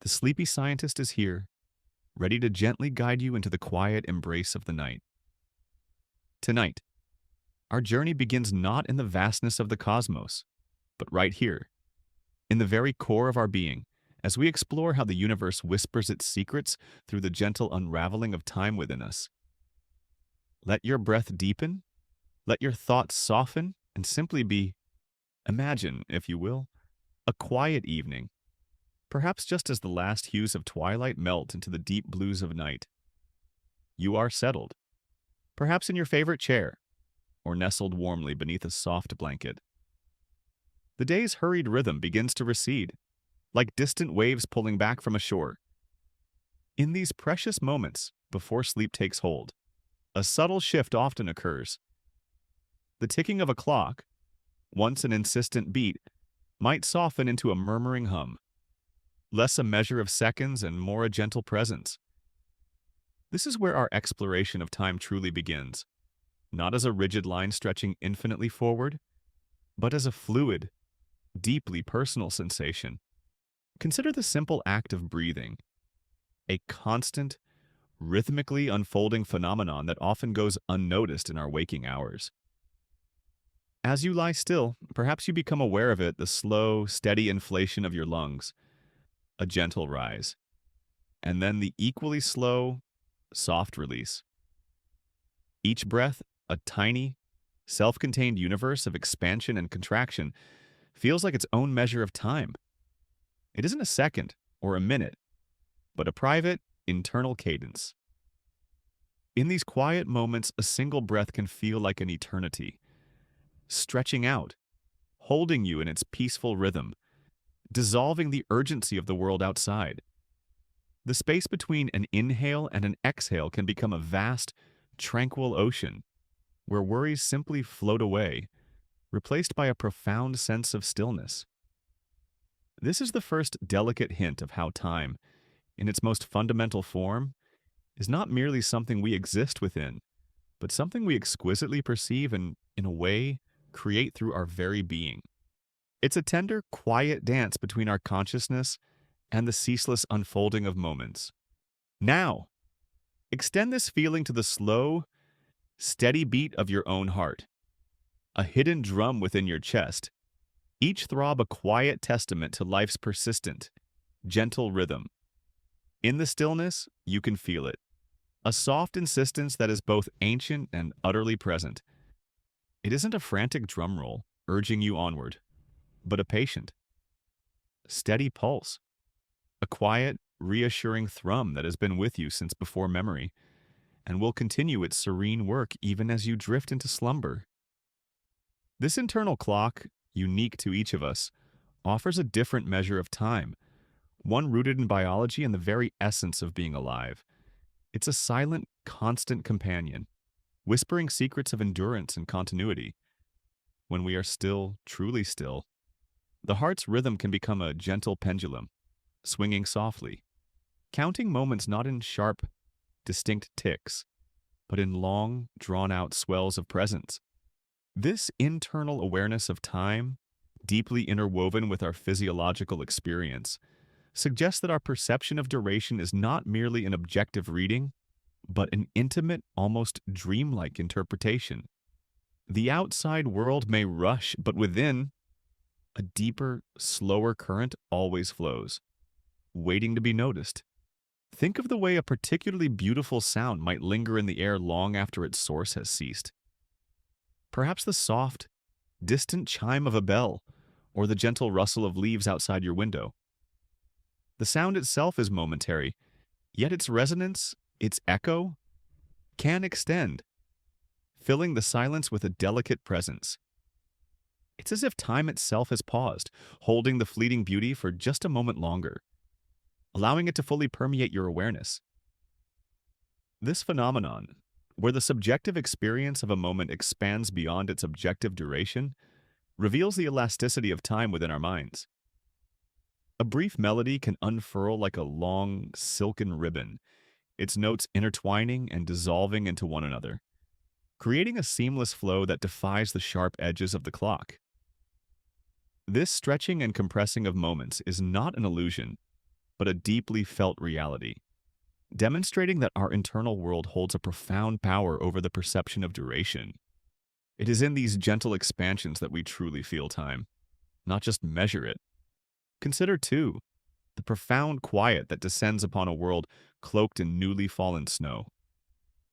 The sleepy scientist is here, ready to gently guide you into the quiet embrace of the night. Tonight, our journey begins not in the vastness of the cosmos, but right here, in the very core of our being, as we explore how the universe whispers its secrets through the gentle unraveling of time within us. Let your breath deepen, let your thoughts soften, and simply be, imagine, if you will, a quiet evening, perhaps just as the last hues of twilight melt into the deep blues of night. You are settled, perhaps in your favorite chair, or nestled warmly beneath a soft blanket. The day's hurried rhythm begins to recede, like distant waves pulling back from a shore. In these precious moments, before sleep takes hold, a subtle shift often occurs. The ticking of a clock, once an insistent beat, might soften into a murmuring hum, less a measure of seconds and more a gentle presence. This is where our exploration of time truly begins, not as a rigid line stretching infinitely forward, but as a fluid, deeply personal sensation. Consider the simple act of breathing, a constant, rhythmically unfolding phenomenon that often goes unnoticed in our waking hours. As you lie still, perhaps you become aware of it, the slow, steady inflation of your lungs, a gentle rise, and then the equally slow, soft release. Each breath, a tiny, self-contained universe of expansion and contraction, feels like its own measure of time. It isn't a second or a minute, but a private, internal cadence. In these quiet moments, a single breath can feel like an eternity, stretching out, holding you in its peaceful rhythm, dissolving the urgency of the world outside. The space between an inhale and an exhale can become a vast, tranquil ocean, where worries simply float away, replaced by a profound sense of stillness. This is the first delicate hint of how time, in its most fundamental form, is not merely something we exist within, but something we exquisitely perceive and, in a way, create through our very being. It's a tender, quiet dance between our consciousness and the ceaseless unfolding of moments. Now, extend this feeling to the slow, steady beat of your own heart, a hidden drum within your chest, each throb a quiet testament to life's persistent, gentle rhythm. In the stillness, you can feel it, a soft insistence that is both ancient and utterly present. It isn't a frantic drum roll urging you onward, but a patient, steady pulse, a quiet, reassuring thrum that has been with you since before memory, and will continue its serene work even as you drift into slumber. This internal clock, unique to each of us, offers a different measure of time, one rooted in biology and the very essence of being alive. It's a silent, constant companion, whispering secrets of endurance and continuity. When we are still, truly still, the heart's rhythm can become a gentle pendulum, swinging softly, counting moments not in sharp, distinct ticks, but in long, drawn-out swells of presence. This internal awareness of time, deeply interwoven with our physiological experience, suggests that our perception of duration is not merely an objective reading, but an intimate, almost dreamlike interpretation. The outside world may rush, but within, a deeper, slower current always flows, waiting to be noticed. Think of the way a particularly beautiful sound might linger in the air long after its source has ceased. Perhaps the soft, distant chime of a bell, or the gentle rustle of leaves outside your window. The sound itself is momentary, yet its resonance, its echo, can extend, filling the silence with a delicate presence. It's as if time itself has paused, holding the fleeting beauty for just a moment longer, allowing it to fully permeate your awareness. This phenomenon, where the subjective experience of a moment expands beyond its objective duration, reveals the elasticity of time within our minds. A brief melody can unfurl like a long, silken ribbon, its notes intertwining and dissolving into one another, creating a seamless flow that defies the sharp edges of the clock. This stretching and compressing of moments is not an illusion, but a deeply felt reality, demonstrating that our internal world holds a profound power over the perception of duration. It is in these gentle expansions that we truly feel time, not just measure it. Consider, too, the profound quiet that descends upon a world cloaked in newly fallen snow.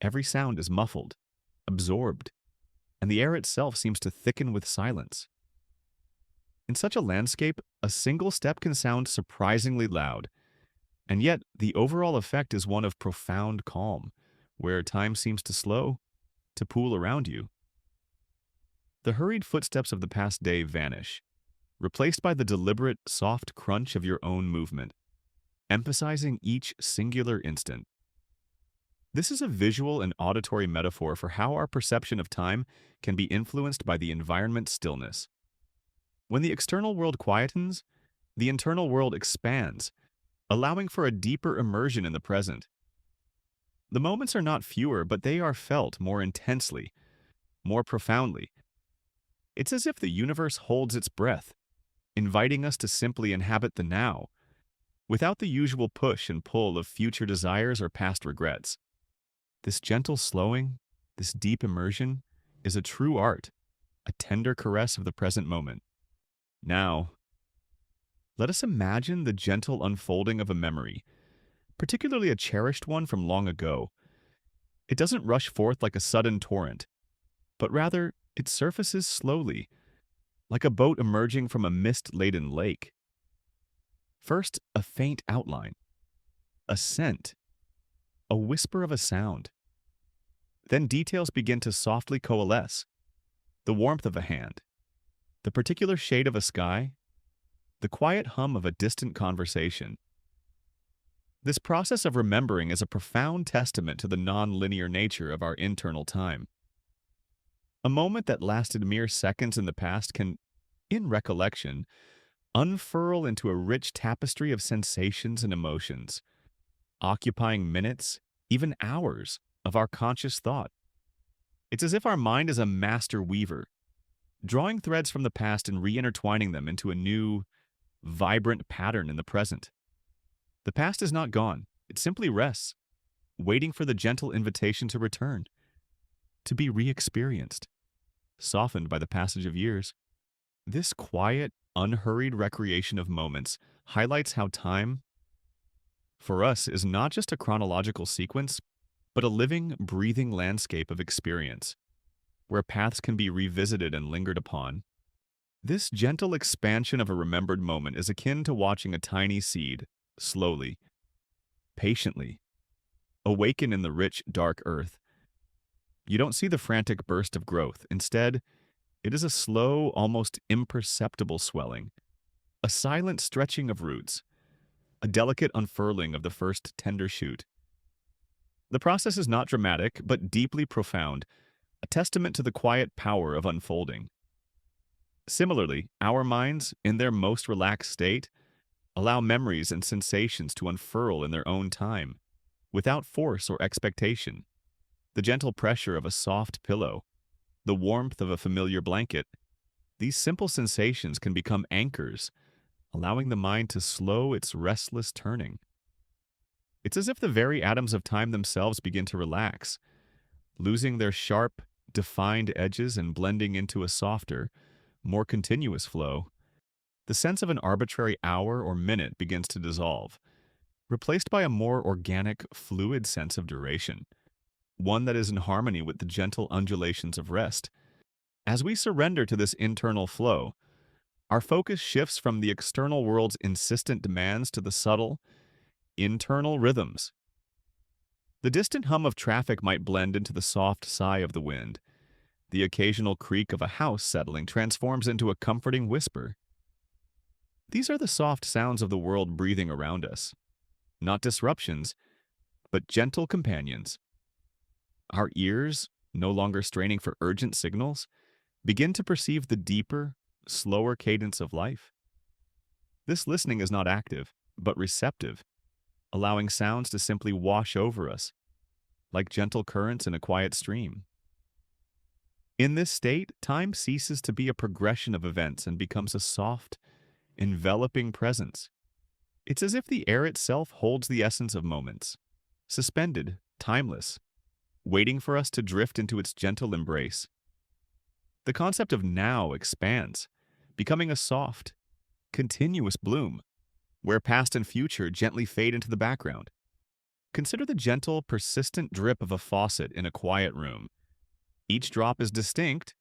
Every sound is muffled, absorbed, and the air itself seems to thicken with silence. In such a landscape, a single step can sound surprisingly loud, and yet the overall effect is one of profound calm, where time seems to slow, to pool around you. The hurried footsteps of the past day vanish, replaced by the deliberate, soft crunch of your own movement, emphasizing each singular instant. This is a visual and auditory metaphor for how our perception of time can be influenced by the environment's stillness. When the external world quietens, the internal world expands, allowing for a deeper immersion in the present. The moments are not fewer, but they are felt more intensely, more profoundly. It's as if the universe holds its breath, inviting us to simply inhabit the now, without the usual push and pull of future desires or past regrets. This gentle slowing, this deep immersion, is a true art, a tender caress of the present moment. Now, let us imagine the gentle unfolding of a memory, particularly a cherished one from long ago. It doesn't rush forth like a sudden torrent, but rather it surfaces slowly, like a boat emerging from a mist-laden lake. First, a faint outline, a scent, a whisper of a sound. Then details begin to softly coalesce. The warmth of a hand, the particular shade of a sky, the quiet hum of a distant conversation. This process of remembering is a profound testament to the non-linear nature of our internal time. A moment that lasted mere seconds in the past can, in recollection, unfurl into a rich tapestry of sensations and emotions, occupying minutes, even hours, of our conscious thought. It's as if our mind is a master weaver, drawing threads from the past and re-intertwining them into a new, vibrant pattern in the present. The past is not gone, it simply rests, waiting for the gentle invitation to return, to be re-experienced, softened by the passage of years. This quiet, unhurried recreation of moments highlights how time, for us, is not just a chronological sequence, but a living, breathing landscape of experience, where paths can be revisited and lingered upon. This gentle expansion of a remembered moment is akin to watching a tiny seed, slowly, patiently, awaken in the rich, dark earth. You don't see the frantic burst of growth. Instead, it is a slow, almost imperceptible swelling, a silent stretching of roots, a delicate unfurling of the first tender shoot. The process is not dramatic, but deeply profound, a testament to the quiet power of unfolding. Similarly, our minds, in their most relaxed state, allow memories and sensations to unfurl in their own time, without force or expectation. The gentle pressure of a soft pillow, the warmth of a familiar blanket, these simple sensations can become anchors, allowing the mind to slow its restless turning. It's as if the very atoms of time themselves begin to relax, losing their sharp, defined edges and blending into a softer, more continuous flow. The sense of an arbitrary hour or minute begins to dissolve, replaced by a more organic, fluid sense of duration, one that is in harmony with the gentle undulations of rest. As we surrender to this internal flow, our focus shifts from the external world's insistent demands to the subtle, internal rhythms. The distant hum of traffic might blend into the soft sigh of the wind. The occasional creak of a house settling transforms into a comforting whisper. These are the soft sounds of the world breathing around us. Not disruptions, but gentle companions. Our ears, no longer straining for urgent signals, begin to perceive the deeper, slower cadence of life. This listening is not active, but receptive, allowing sounds to simply wash over us, like gentle currents in a quiet stream. In this state, time ceases to be a progression of events and becomes a soft, enveloping presence. It's as if the air itself holds the essence of moments, suspended, timeless, waiting for us to drift into its gentle embrace. The concept of now expands, becoming a soft, continuous bloom, where past and future gently fade into the background. Consider the gentle, persistent drip of a faucet in a quiet room. Each drop is distinct,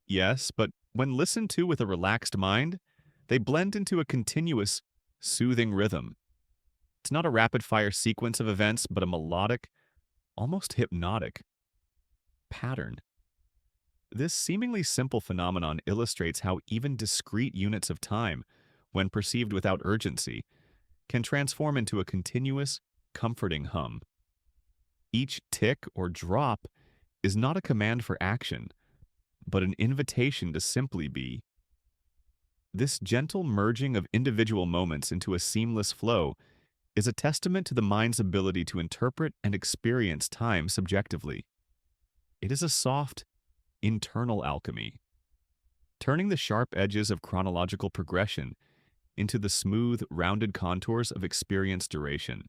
yes, but when listened to with a relaxed mind, they blend into a continuous, soothing rhythm. It's not a rapid-fire sequence of events, but a melodic, almost hypnotic pattern. This seemingly simple phenomenon illustrates how even discrete units of time, when perceived without urgency, can transform into a continuous, comforting hum. Each tick or drop is not a command for action, but an invitation to simply be. This gentle merging of individual moments into a seamless flow is a testament to the mind's ability to interpret and experience time subjectively. It is a soft, internal alchemy, turning the sharp edges of chronological progression into the smooth, rounded contours of experience duration.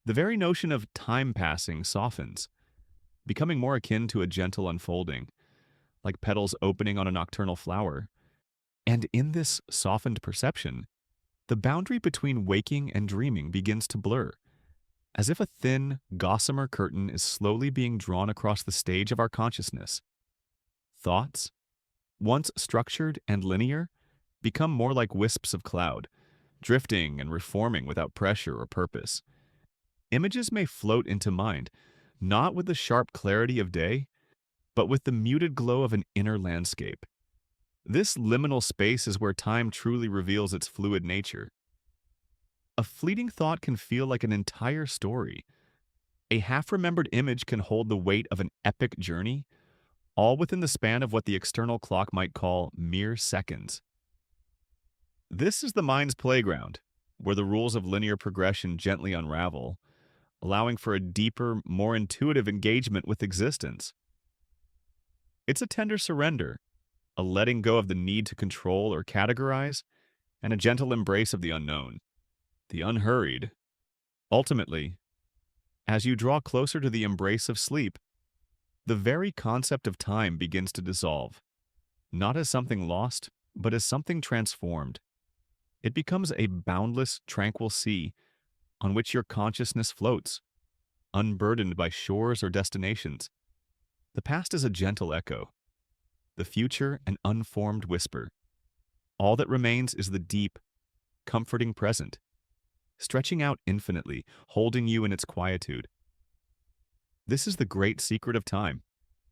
The very notion of time passing softens, becoming more akin to a gentle unfolding, like petals opening on a nocturnal flower. And in this softened perception, the boundary between waking and dreaming begins to blur, as if a thin, gossamer curtain is slowly being drawn across the stage of our consciousness. Thoughts, once structured and linear, become more like wisps of cloud, drifting and reforming without pressure or purpose. Images may float into mind, not with the sharp clarity of day, but with the muted glow of an inner landscape. This liminal space is where time truly reveals its fluid nature. A fleeting thought can feel like an entire story. A half-remembered image can hold the weight of an epic journey, all within the span of what the external clock might call mere seconds. This is the mind's playground, where the rules of linear progression gently unravel, allowing for a deeper, more intuitive engagement with existence. It's a tender surrender, a letting go of the need to control or categorize, and a gentle embrace of the unknown, the unhurried. Ultimately, as you draw closer to the embrace of sleep, the very concept of time begins to dissolve, not as something lost, but as something transformed. It becomes a boundless, tranquil sea on which your consciousness floats, unburdened by shores or destinations. The past is a gentle echo, the future an unformed whisper. All that remains is the deep, comforting present, stretching out infinitely, holding you in its quietude. This is the great secret of time,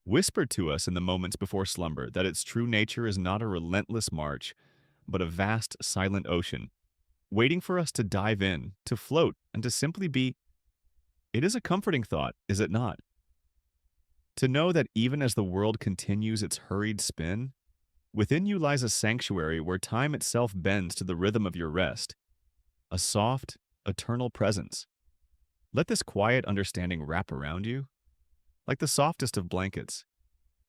whispered to us in the moments before slumber, that its true nature is not a relentless march, but a vast, silent ocean, waiting for us to dive in, to float, and to simply be. It is a comforting thought, is it not? To know that even as the world continues its hurried spin, within you lies a sanctuary where time itself bends to the rhythm of your rest, a soft, eternal presence. Let this quiet understanding wrap around you, like the softest of blankets,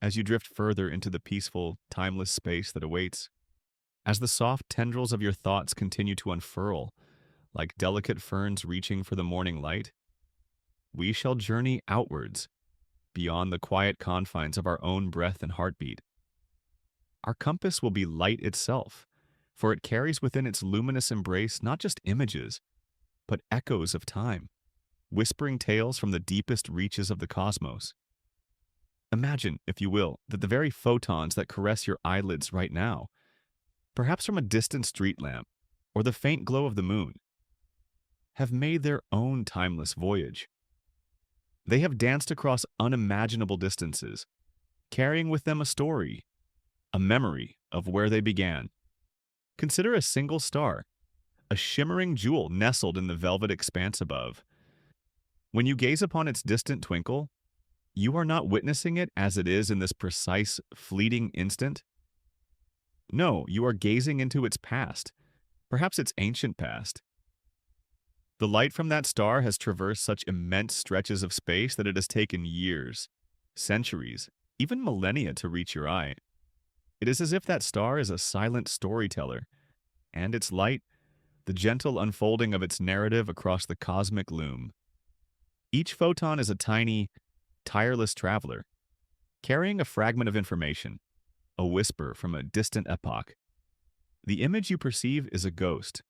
as you drift further into the peaceful, timeless space that awaits. As the soft tendrils of your thoughts continue to unfurl, like delicate ferns reaching for the morning light, we shall journey outwards, beyond the quiet confines of our own breath and heartbeat. Our compass will be light itself, for it carries within its luminous embrace not just images, but echoes of time, whispering tales from the deepest reaches of the cosmos. Imagine, if you will, that the very photons that caress your eyelids right now, perhaps from a distant street lamp or the faint glow of the moon, have made their own timeless voyage. They have danced across unimaginable distances, carrying with them a story, a memory of where they began. Consider a single star, a shimmering jewel nestled in the velvet expanse above. When you gaze upon its distant twinkle, you are not witnessing it as it is in this precise, fleeting instant. No, you are gazing into its past, perhaps its ancient past. The light from that star has traversed such immense stretches of space that it has taken years, centuries, even millennia to reach your eye. It is as if that star is a silent storyteller, and its light, the gentle unfolding of its narrative across the cosmic loom. Each photon is a tiny, tireless traveler, carrying a fragment of information, a whisper from a distant epoch. The image you perceive is a ghost,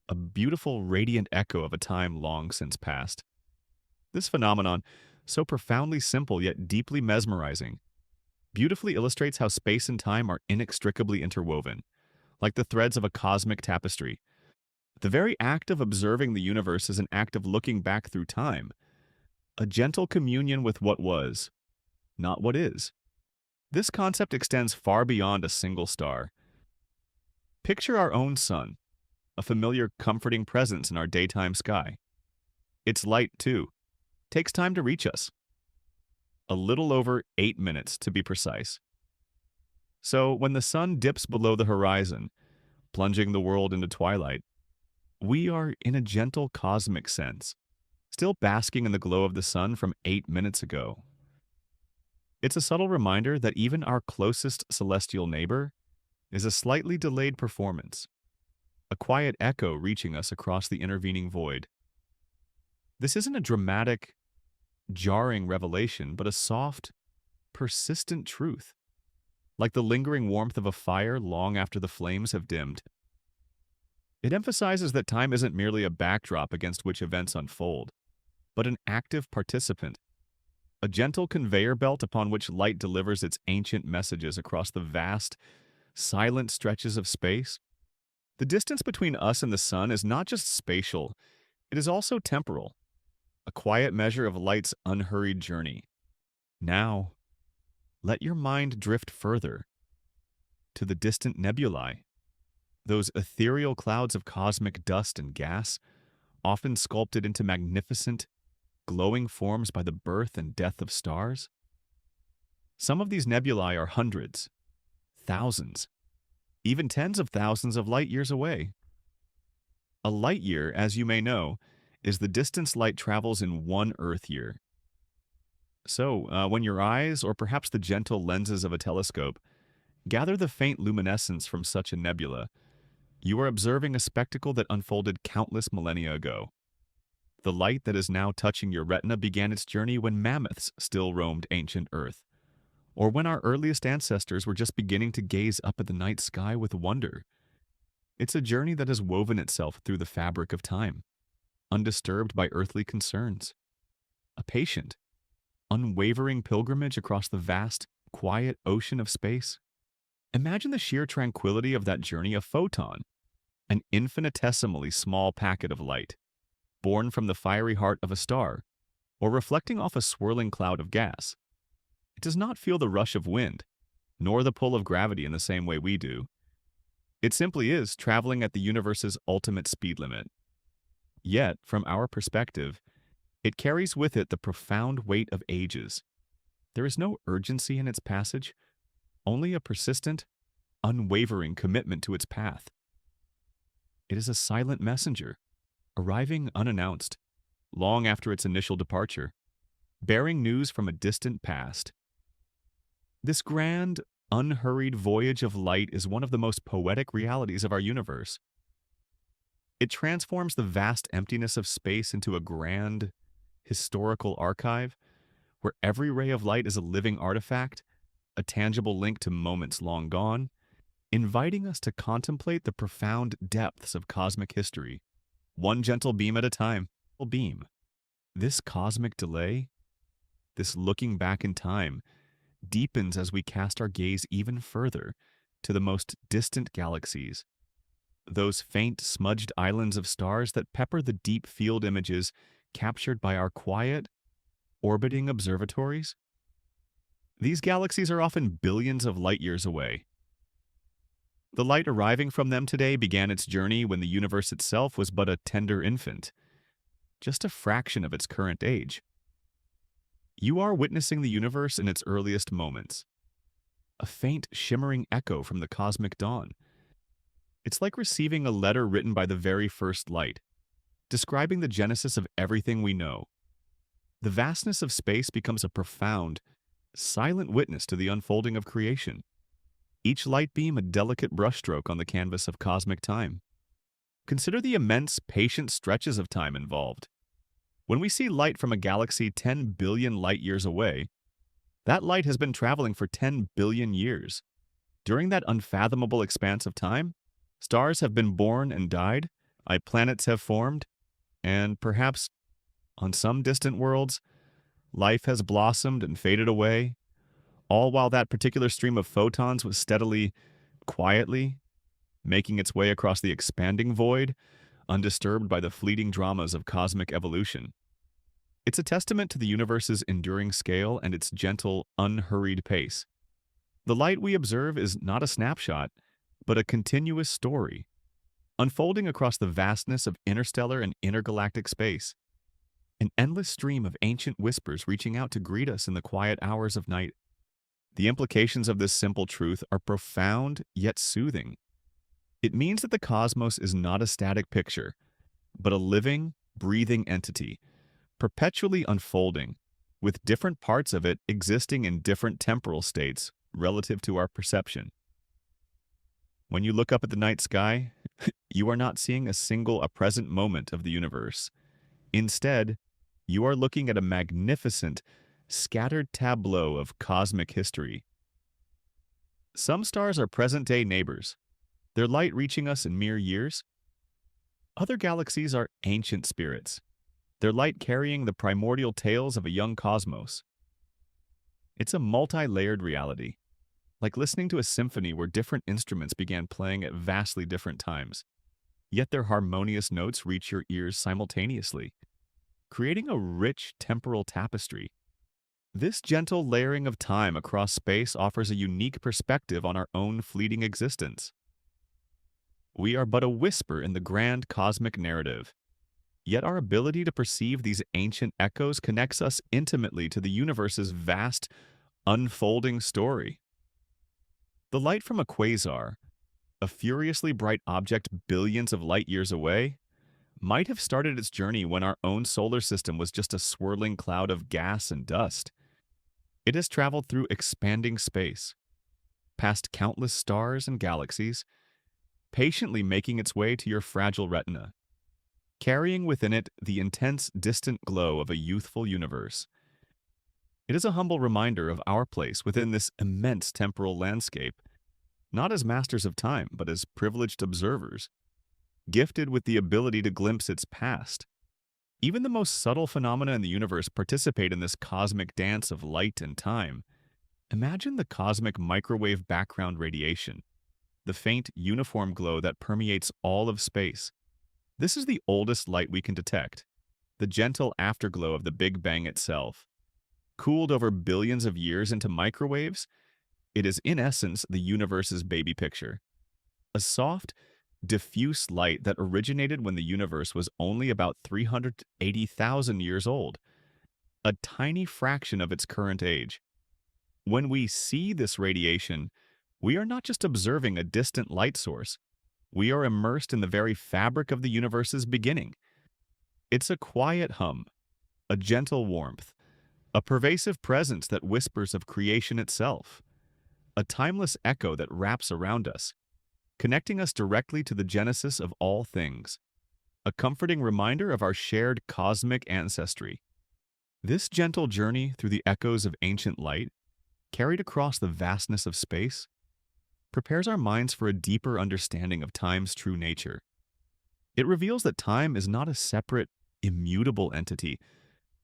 a beautiful, radiant echo of a time long since past. This phenomenon, so profoundly simple yet deeply mesmerizing, beautifully illustrates how space and time are inextricably interwoven, like the threads of a cosmic tapestry. The very act of observing the universe is an act of looking back through time, a gentle communion with what was, not what is. This concept extends far beyond a single star. Picture our own sun, a familiar, comforting presence in our daytime sky. Its light, too, takes time to reach us. A little over 8 minutes, to be precise. So, when the sun dips below the horizon, plunging the world into twilight, we are, in a gentle cosmic sense, still basking in the glow of the sun from 8 minutes ago. It's a subtle reminder that even our closest celestial neighbor is a slightly delayed performance, a quiet echo reaching us across the intervening void. This isn't a dramatic, jarring revelation, but a soft, persistent truth, like the lingering warmth of a fire long after the flames have dimmed. It emphasizes that time isn't merely a backdrop against which events unfold, but an active participant, a gentle conveyor belt upon which light delivers its ancient messages across the vast, silent stretches of space. The distance between us and the sun is not just spatial, it is also temporal, a quiet measure of light's unhurried journey. Now, let your mind drift further to the distant nebulae, those ethereal clouds of cosmic dust and gas, often sculpted into magnificent, glowing forms by the birth and death of stars. Some of these nebulae are hundreds, thousands, even tens of thousands of light years away. A light year, as you may know, is the distance light travels in one Earth year. So, when your eyes, or perhaps the gentle lenses of a telescope, gather the faint luminescence from such a nebula, you are observing a spectacle that unfolded countless millennia ago. The light that is now touching your retina began its journey when mammoths still roamed ancient Earth, or when our earliest ancestors were just beginning to gaze up at the night sky with wonder. It's a journey that has woven itself through the fabric of time, undisturbed by earthly concerns. A patient, unwavering pilgrimage across the vast, quiet ocean of space. Imagine the sheer tranquility of that journey, a photon, an infinitesimally small packet of light, born from the fiery heart of a star, or reflecting off a swirling cloud of gas. It does not feel the rush of wind, nor the pull of gravity in the same way we do. It simply is traveling at the universe's ultimate speed limit. Yet, from our perspective, it carries with it the profound weight of ages. There is no urgency in its passage, only a persistent, unwavering commitment to its path. It is a silent messenger, arriving unannounced, long after its initial departure, bearing news from a distant past. This grand, unhurried voyage of light is one of the most poetic realities of our universe. It transforms the vast emptiness of space into a grand, historical archive, where every ray of light is a living artifact, a tangible link to moments long gone, inviting us to contemplate the profound depths of cosmic history, one gentle beam at a time. Beam. This cosmic delay, this looking back in time, deepens as we cast our gaze even further to the most distant galaxies, those faint, smudged islands of stars that pepper the deep field images captured by our quiet, orbiting observatories. These galaxies are often billions of light years away. The light arriving from them today began its journey when the universe itself was but a tender infant, just a fraction of its current age. You are witnessing the universe in its earliest moments, a faint, shimmering echo from the cosmic dawn. It's like receiving a letter written by the very first light, describing the genesis of everything we know. The vastness of space becomes a profound, silent witness to the unfolding of creation, each light beam a delicate brushstroke on the canvas of cosmic time. Consider the immense, patient stretches of time involved. When we see light from a galaxy 10 billion light years away, that light has been traveling for 10 billion years. During that unfathomable expanse of time, stars have been born and died, planets have formed, and perhaps, on some distant worlds, life has blossomed and faded away, all while that particular stream of photons was steadily, quietly, making its way across the expanding void, undisturbed by the fleeting dramas of cosmic evolution. It's a testament to the universe's enduring scale and its gentle, unhurried pace. The light we observe is not a snapshot, but a continuous story, unfolding across the vastness of interstellar and intergalactic space. An endless stream of ancient whispers reaching out to greet us in the quiet hours of night. The implications of this simple truth are profound yet soothing. It means that the cosmos is not a static picture, but a living, breathing entity, perpetually unfolding, with different parts of it existing in different temporal states relative to our perception. When you look up at the night sky, you are not seeing a present moment of the universe. Instead, you are looking at a magnificent, scattered tableau of cosmic history. Some stars are present-day neighbors, their light reaching us in mere years. Other galaxies are ancient spirits, their light carrying the primordial tales of a young cosmos. It's a multi-layered reality, like listening to a symphony where different instruments began playing at vastly different times, yet their harmonious notes reach your ears simultaneously, creating a rich temporal tapestry. This gentle layering of time across space offers a unique perspective on our own fleeting existence. We are but a whisper in the grand cosmic narrative, yet our ability to perceive these ancient echoes connects us intimately to the universe's vast, unfolding story. The light from a quasar, a furiously bright object billions of light years away, might have started its journey when our own solar system was just a swirling cloud of gas and dust. It has traveled through expanding space, past countless stars and galaxies, patiently making its way to your fragile retina, carrying within it the intense, distant glow of a youthful universe. It is a humble reminder of our place within this immense temporal landscape, not as masters of time, but as privileged observers, gifted with the ability to glimpse its past. Even the most subtle phenomena in the universe participate in this cosmic dance of light and time. Imagine the cosmic microwave background radiation, the faint, uniform glow that permeates all of space. This is the oldest light we can detect, the gentle afterglow of the Big Bang itself. Cooled over billions of years into microwaves, it is in essence the universe's baby picture. A soft, diffuse light that originated when the universe was only about 380,000 years old, a tiny fraction of its current age. When we see this radiation, we are not just observing a distant light source, we are immersed in the very fabric of the universe's beginning. It's a quiet hum, a gentle warmth, a pervasive presence that whispers of creation itself, a timeless echo that wraps around us, connecting us directly to the genesis of all things, a comforting reminder of our shared cosmic ancestry. This gentle journey through the echoes of ancient light, carried across the vastness of space, prepares our minds for a deeper understanding of time's true nature. It reveals that time is not a separate, immutable entity,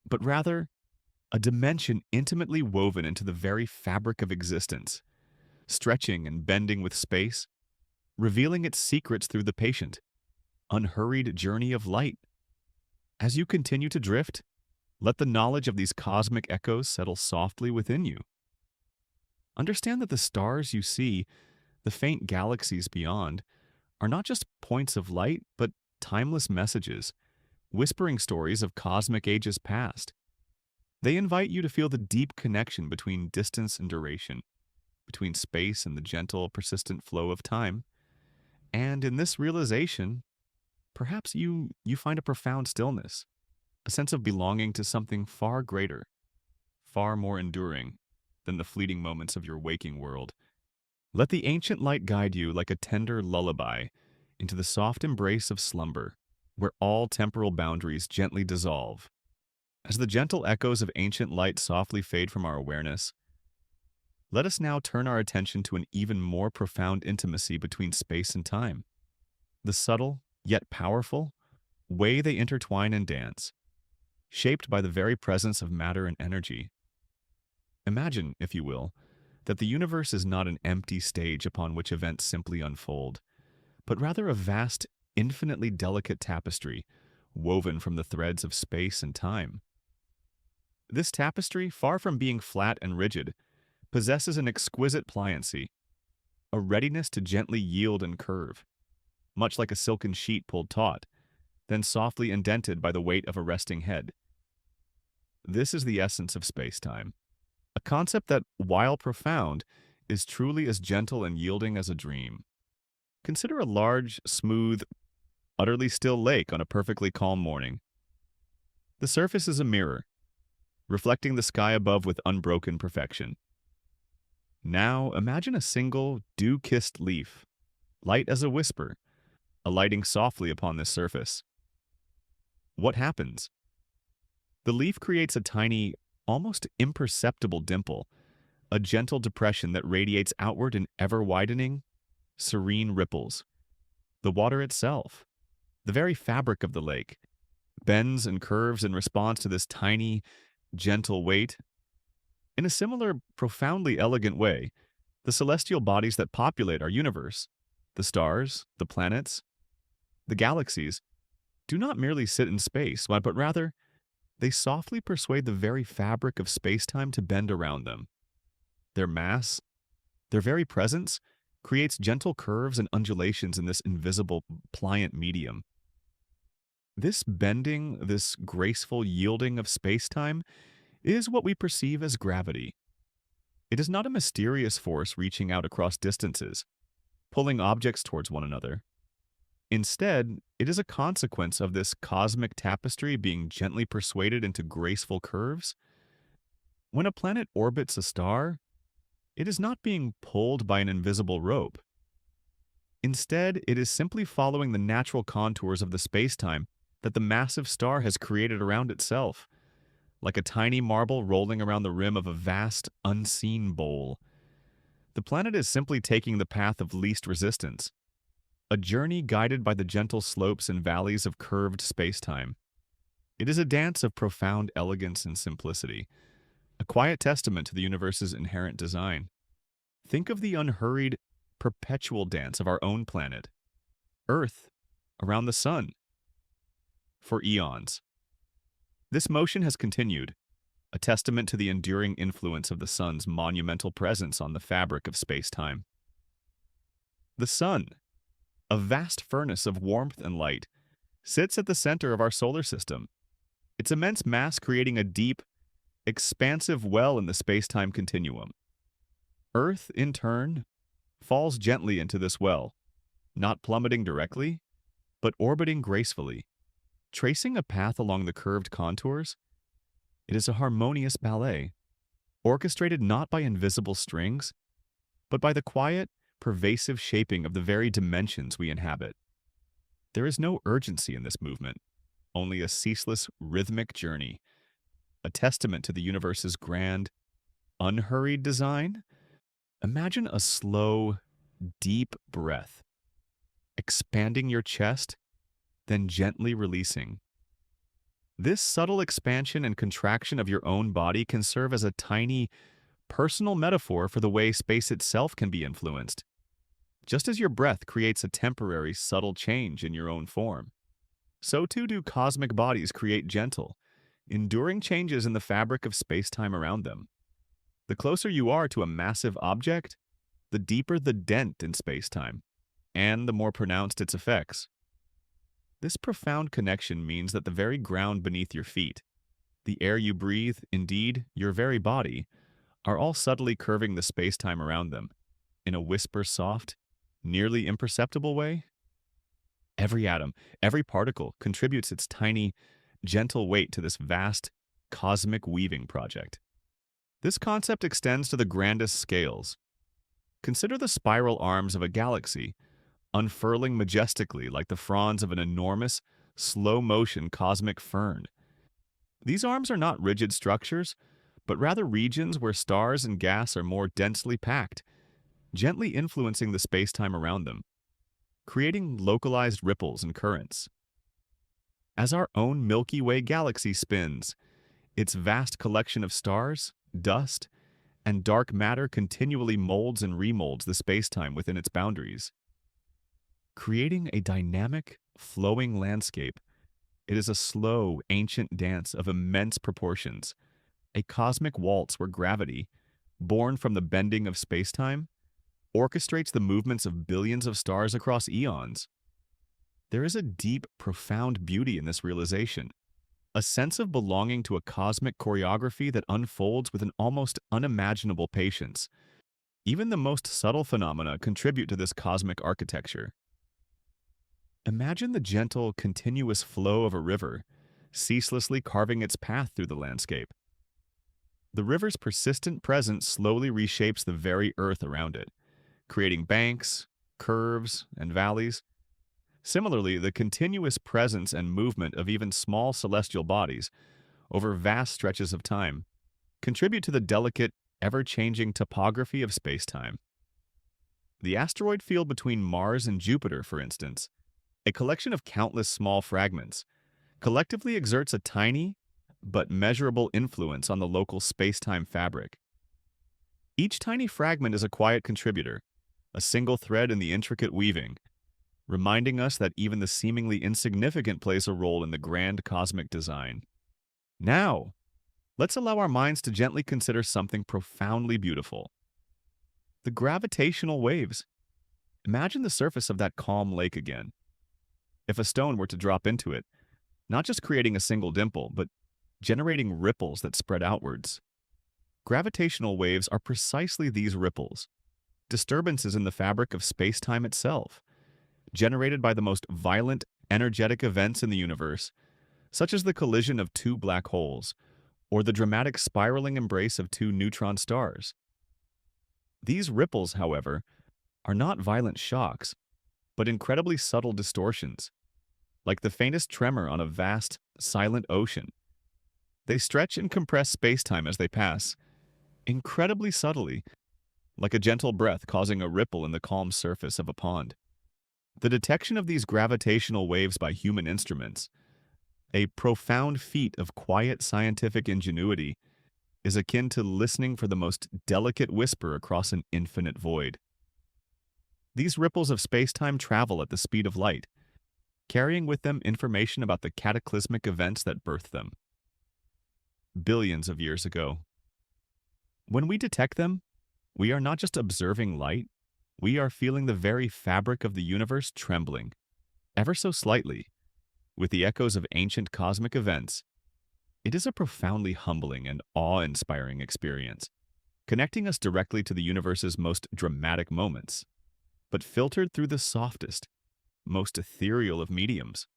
but rather a dimension intimately woven into the very fabric of existence, stretching and bending with space, revealing its secrets through the patient, unhurried journey of light. As you continue to drift, let the knowledge of these cosmic echoes settle softly within you. Understand that the stars you see, the faint galaxies beyond, are not just points of light, but timeless messages, whispering stories of cosmic ages past. They invite you to feel the deep connection between distance and duration, between space and the gentle, persistent flow of time. And in this realization, perhaps you find a profound stillness, a sense of belonging to something far greater, far more enduring than the fleeting moments of your waking world. Let the ancient light guide you like a tender lullaby, into the soft embrace of slumber, where all temporal boundaries gently dissolve. As the gentle echoes of ancient light softly fade from our awareness, let us now turn our attention to an even more profound intimacy between space and time. The subtle, yet powerful, way they intertwine and dance, shaped by the very presence of matter and energy. Imagine, if you will, that the universe is not an empty stage upon which events simply unfold, but rather a vast, infinitely delicate tapestry woven from the threads of space and time. This tapestry, far from being flat and rigid, possesses an exquisite pliancy, a readiness to gently yield and curve, much like a silken sheet pulled taut, then softly indented by the weight of a resting head. This is the essence of space-time, a concept that, while profound, is truly as gentle and yielding as a dream. Consider a large, smooth, utterly still lake on a perfectly calm morning. The surface is a mirror, reflecting the sky above with unbroken perfection. Now imagine a single, dew-kissed leaf, light as a whisper, alighting softly upon this surface. What happens? The leaf creates a tiny, almost imperceptible dimple, a gentle depression that radiates outward in ever-widening, serene ripples. The water itself, the very fabric of the lake, bends and curves in response to this tiny, gentle weight. In a similar, profoundly elegant way, the celestial bodies that populate our universe, the stars, the planets, the galaxies, do not merely sit in space, but rather, they softly persuade the very fabric of space-time to bend around them. Their mass, their very presence, creates gentle curves and undulations in this invisible, pliant medium. This bending, this graceful yielding of space-time is what we perceive as gravity. It is not a mysterious force reaching out across distances, pulling objects towards one another. Instead, it is a consequence of this cosmic tapestry being gently persuaded into graceful curves. When a planet orbits a star, it is not being pulled by an invisible rope. Instead, it is simply following the natural contours of the spacetime that the massive star has created around itself, like a tiny marble rolling around the rim of a vast, unseen bowl. The planet is simply taking the path of least resistance, a journey guided by the gentle slopes and valleys of curved spacetime. It is a dance of profound elegance and simplicity, a quiet testament to the universe's inherent design. Think of the unhurried, perpetual dance of our own planet, Earth, around the sun, for eons. This motion has continued, a testament to the enduring influence of the sun's monumental presence on the fabric of space-time. The sun, a vast furnace of warmth and light, sits at the center of our solar system, its immense mass creating a deep, expansive well in the space-time continuum. Earth, in turn, falls gently into this well, not plummeting directly, but orbiting gracefully, tracing a path along the curved contours. It is a harmonious ballet, orchestrated not by invisible strings, but by the quiet, pervasive shaping of the very dimensions we inhabit. There is no urgency in this movement, only a ceaseless, rhythmic journey, a testament to the universe's grand, unhurried design. Imagine a slow, deep breath, expanding your chest, then gently releasing. This subtle expansion and contraction of your own body can serve as a tiny, personal metaphor for the way space itself can be influenced. Just as your breath creates a temporary, subtle change in your own form, so too do cosmic bodies create gentle, enduring changes in the fabric of space-time around them. The closer you are to a massive object, the deeper the dent in space-time, and the more pronounced its effects. This profound connection means that the very ground beneath your feet, the air you breathe, indeed, your very body, are all subtly curving the space-time around them, in a whisper-soft, nearly imperceptible way. Every atom, every particle contributes its tiny, gentle weight to this vast, cosmic weaving project. This concept extends to the grandest scales. Consider the spiral arms of a galaxy, unfurling majestically like the fronds of an enormous, slow-motion cosmic fern. These arms are not rigid structures, but rather regions where stars and gas are more densely packed, gently influencing the space-time around them, creating localized ripples and currents. As our own Milky Way galaxy spins, its vast collection of stars, dust, and dark matter continually molds and remolds the spacetime within its boundaries, creating a dynamic, flowing landscape. It is a slow, ancient dance of immense proportions, a cosmic waltz where gravity, born from the bending of spacetime, orchestrates the movements of billions of stars across eons. There is a deep, profound beauty in this realization, a sense of belonging to a cosmic choreography that unfolds with an almost unimaginable patience. Even the most subtle phenomena contribute to this cosmic architecture. Imagine the gentle, continuous flow of a river, ceaselessly carving its path through the landscape. The river's persistent presence slowly reshapes the very earth around it, creating banks, curves, and valleys. Similarly, the continuous presence and movement of even small celestial bodies over vast stretches of time contribute to the delicate, ever-changing topography of spacetime. The asteroid field between Mars and Jupiter, for instance, a collection of countless small fragments, collectively exerts a tiny but measurable influence on the local space-time fabric. Each tiny fragment is a quiet contributor, a single thread in the intricate weaving, reminding us that even the seemingly insignificant plays a role in the grand cosmic design. Now, let's allow our minds to gently consider something profoundly beautiful. The gravitational waves. Imagine the surface of that calm lake again. If a stone were to drop into it, not just creating a single dimple, but generating ripples that spread outwards. Gravitational waves are precisely these ripples, disturbances in the fabric of space-time itself, generated by the most violent, energetic events in the universe, such as the collision of two black holes, or the dramatic spiraling embrace of two neutron stars. These ripples, however, are not violent shocks, but incredibly subtle distortions, like the faintest tremor on a vast, silent ocean. They stretch and compress space-time as they pass, incredibly subtly, like a gentle breath causing a ripple in the calm surface of a pond. The detection of these gravitational waves by human instruments, a profound feat of quiet scientific ingenuity, is akin to listening for the most delicate whisper across an infinite void. These ripples of space-time travel at the speed of light, carrying with them information about the cataclysmic events that birthed them. Billions of years ago. When we detect them, we are not just observing light, we are feeling the very fabric of the universe trembling, ever so slightly, with the echoes of ancient cosmic events. It is a profoundly humbling and awe-inspiring experience, connecting us directly to the universe's most dramatic moments, but filtered through the softest, most ethereal of mediums.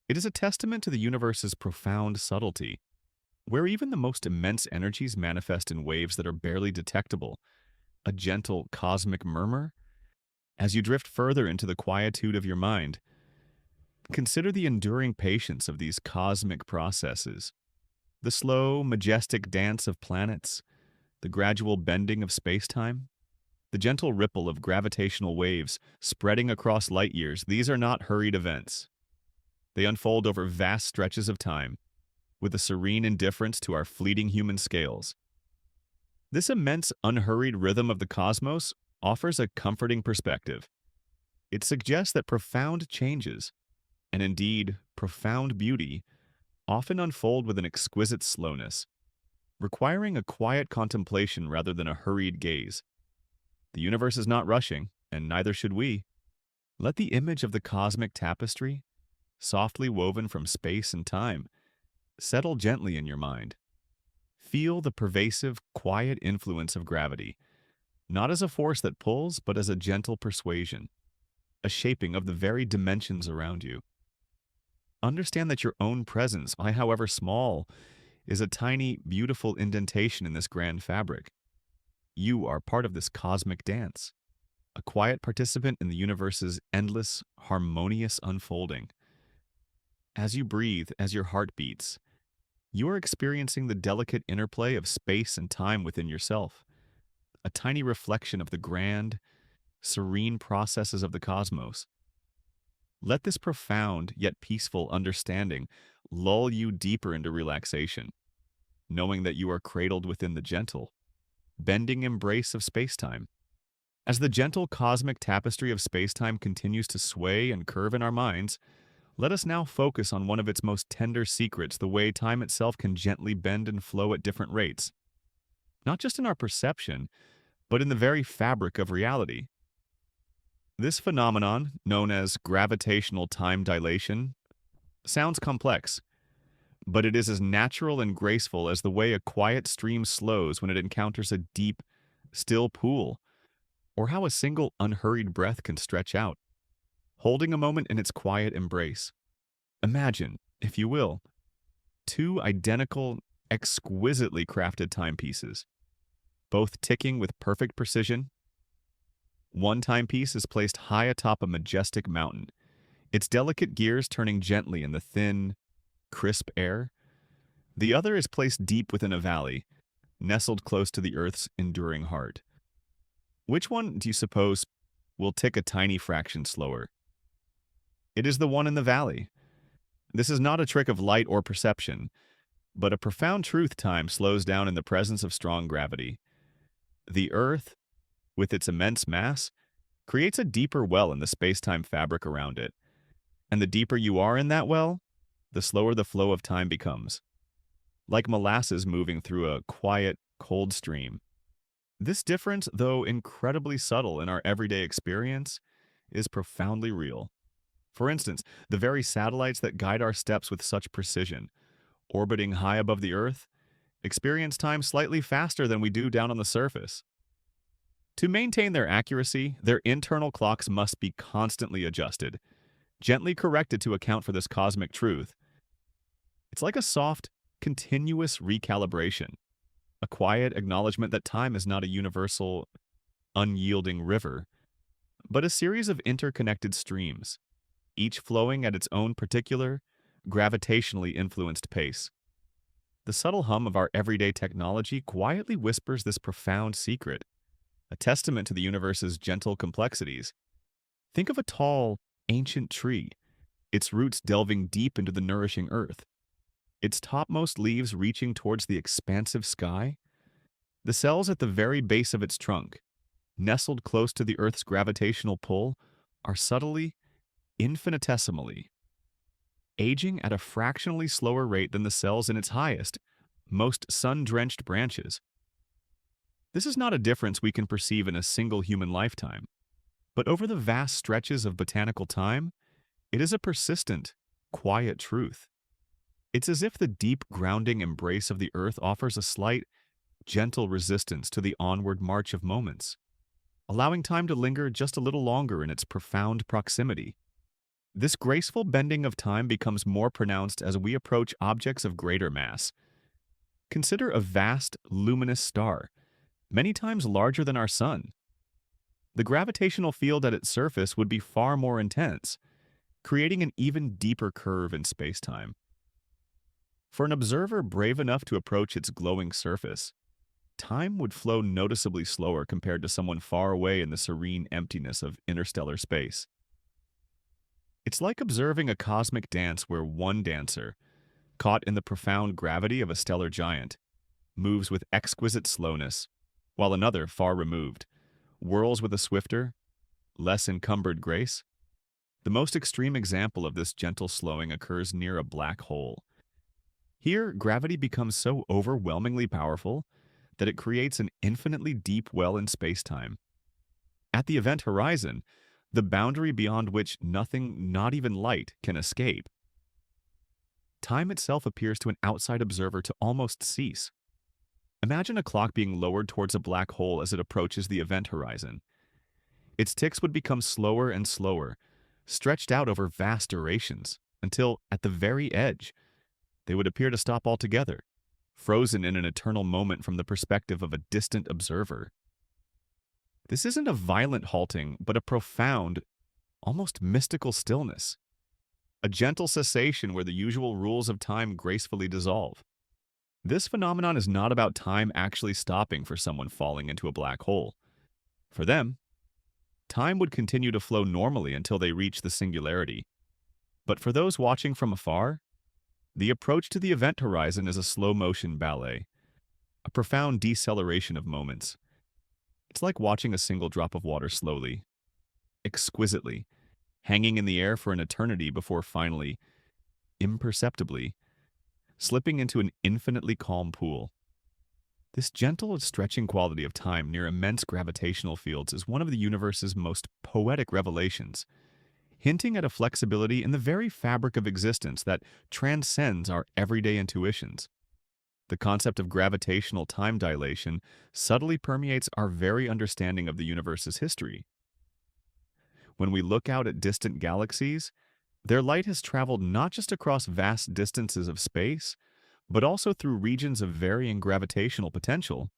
It is a testament to the universe's profound subtlety, where even the most immense energies manifest in waves that are barely detectable, a gentle cosmic murmur. As you drift further into the quietude of your mind, consider the enduring patience of these cosmic processes, the slow, majestic dance of planets, the gradual bending of spacetime, the gentle ripple of gravitational waves spreading across light years. These are not hurried events. They unfold over vast stretches of time, with a serene indifference to our fleeting human scales. This immense, unhurried rhythm of the cosmos offers a comforting perspective. It suggests that profound changes, and indeed profound beauty, often unfold with an exquisite slowness, requiring a quiet contemplation rather than a hurried gaze. The universe is not rushing, and neither should we. Let the image of the cosmic tapestry, softly woven from space and time, settle gently in your mind. Feel the pervasive, quiet influence of gravity, not as a force that pulls, but as a gentle persuasion, a shaping of the very dimensions around you. Understand that your own presence, however small, is a tiny, beautiful indentation in this grand fabric. You are part of this cosmic dance. a quiet participant in the universe's endless, harmonious unfolding. As you breathe, as your heart beats, you are experiencing the delicate interplay of space and time within yourself, a tiny reflection of the grand, serene processes of the cosmos. Let this profound yet peaceful understanding lull you deeper into relaxation, knowing that you are cradled within the gentle, bending embrace of spacetime. As the gentle cosmic tapestry of spacetime continues to sway and curve in our minds, let us now focus on one of its most tender secrets, the way time itself can gently bend and flow at different rates, not just in our perception, but in the very fabric of reality. This phenomenon, known as gravitational time dilation, sounds complex, but it is as natural and graceful as the way a quiet stream slows when it encounters a deep, still pool, or how a single unhurried breath can stretch out, holding a moment in its quiet embrace. Imagine, if you will, two identical, exquisitely crafted timepieces, both ticking with perfect precision. One timepiece is placed high atop a majestic mountain, its delicate gears turning gently in the thin, crisp air. The other is placed deep within a valley, nestled close to the Earth's enduring heart. Which one do you suppose will tick a tiny fraction slower? It is the one in the valley. This is not a trick of light or perception, but a profound truth. Time slows down in the presence of strong gravity. The Earth, with its immense mass, creates a deeper well in the space-time fabric around it. And the deeper you are in that well, the slower the flow of time becomes, like molasses moving through a quiet, cold stream. This difference, though incredibly subtle in our everyday experience, is profoundly real. For instance, the very satellites that guide our steps with such precision, orbiting high above the Earth, experience time slightly faster than we do down on the surface. To maintain their accuracy, their internal clocks must be constantly adjusted, gently corrected to account for this cosmic truth. It's like a soft, continuous recalibration, a quiet acknowledgement that time is not a universal, unyielding river, but a series of interconnected streams, each flowing at its own particular, gravitationally influenced pace. The subtle hum of our everyday technology quietly whispers this profound secret, a testament to the universe's gentle complexities. Think of a tall, ancient tree, its roots delving deep into the nourishing earth, its topmost leaves reaching towards the expansive sky. The cells at the very base of its trunk, nestled close to the Earth's gravitational pull, are subtly, infinitesimally, aging at a fractionally slower rate than the cells in its highest, most sun-drenched branches. This is not a difference we can perceive in a single human lifetime, but over the vast stretches of botanical time, it is a persistent, quiet truth. It's as if the deep grounding embrace of the Earth offers a slight, gentle resistance to the onward march of moments, allowing time to linger just a little longer in its profound proximity. This graceful bending of time becomes more pronounced as we approach objects of greater mass. Consider a vast, luminous star, many times larger than our Sun. The gravitational field at its surface would be far more intense, creating an even deeper curve in spacetime. For an observer brave enough to approach its glowing surface, time would flow noticeably slower compared to someone far away in the serene emptiness of interstellar space. It's like observing a cosmic dance where one dancer, caught in the profound gravity of a stellar giant, moves with exquisite slowness, while another, far removed, whirls with a swifter, less encumbered grace. The most extreme example of this gentle slowing occurs near a black hole. Here, gravity becomes so overwhelmingly powerful that it creates an infinitely deep well in spacetime. At the event horizon, the boundary beyond which nothing, not even light, can escape, time itself appears to an outside observer to almost cease. Imagine a clock being lowered towards a black hole as it approaches the event horizon. Its ticks would become slower and slower, stretched out over vast durations, until, at the very edge, they would appear to stop altogether, frozen in an eternal moment from the perspective of a distant observer. This isn't a violent halting, but a profound, almost mystical stillness, a gentle cessation where the usual rules of time gracefully dissolve. This phenomenon is not about time actually stopping for someone falling into a black hole. For them, time would continue to flow normally until they reach the singularity. But for those watching from afar, the approach to the event horizon is a slow-motion ballet, a profound deceleration of moments. It's like watching a single drop of water slowly, exquisitely, hanging in the air for an eternity before finally, imperceptibly, slipping into an infinitely calm pool. This gentle, stretching quality of time near immense gravitational fields is one of the universe's most poetic revelations, hinting at a flexibility in the very fabric of existence that transcends our everyday intuitions. The concept of gravitational time dilation subtly permeates our very understanding of the universe's history. When we look out at distant galaxies, their light has traveled not just across vast distances of space, but also through regions of varying gravitational potential.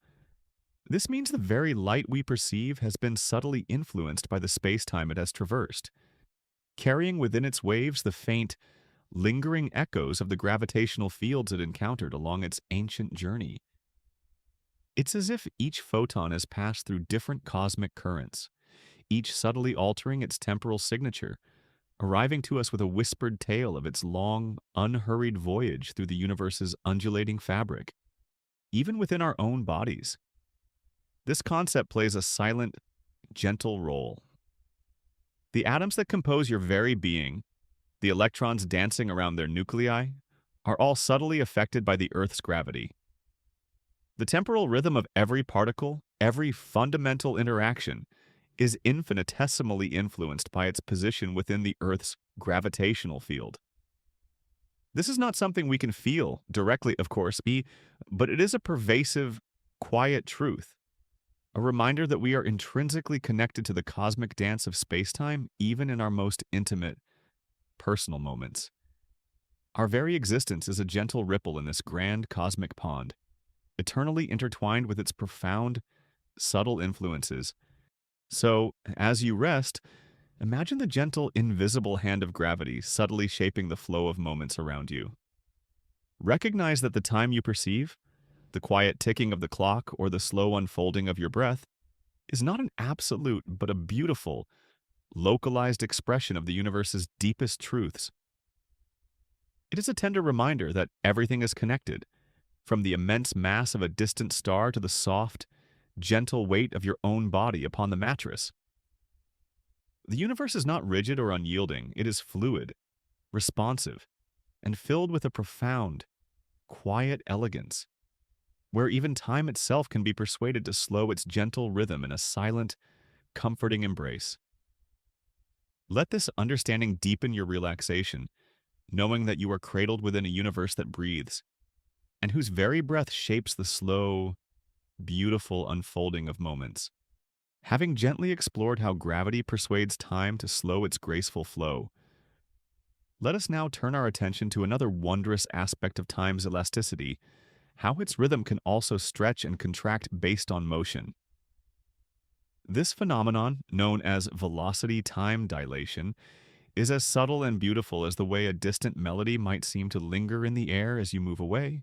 This means the very light we perceive has been subtly influenced by the spacetime it has traversed, carrying within its waves the faint, lingering echoes of the gravitational fields it encountered along its ancient journey. It's as if each photon has passed through different cosmic currents, each subtly altering its temporal signature, arriving to us with a whispered tale of its long, unhurried voyage through the universe's undulating fabric. Even within our own bodies, this concept plays a silent, gentle role. The atoms that compose your very being, the electrons dancing around their nuclei, are all subtly affected by the Earth's gravity. The temporal rhythm of every particle, every fundamental interaction, is infinitesimally influenced by its position within the Earth's gravitational field. This is not something we can feel directly, of course, but it is a pervasive, quiet truth, a reminder that we are intrinsically connected to the cosmic dance of spacetime even in our most intimate, personal moments. Our very existence is a gentle ripple in this grand cosmic pond, eternally intertwined with its profound, subtle influences. So, as you rest, imagine the gentle, invisible hand of gravity subtly shaping the flow of moments around you. Recognize that the time you perceive, the quiet ticking of the clock or the slow unfolding of your breath, is not an absolute but a beautiful, localized expression of the universe's deepest truths. It is a tender reminder that everything is connected, from the immense mass of a distant star to the soft, gentle weight of your own body upon the mattress. The universe is not rigid or unyielding, it is fluid, responsive, and filled with a profound, quiet elegance, where even time itself can be persuaded to slow its gentle rhythm in a silent, comforting embrace. Let this understanding deepen your relaxation, knowing that you are cradled within a universe that breathes, and whose very breath shapes the slow, beautiful unfolding of moments. Having gently explored how gravity persuades time to slow its graceful flow, let us now turn our attention to another wondrous aspect of time's elasticity, how its rhythm can also stretch and contract based on motion. This phenomenon, known as velocity-time dilation, is as subtle and beautiful as the way a distant melody might seem to linger in the air as you move away,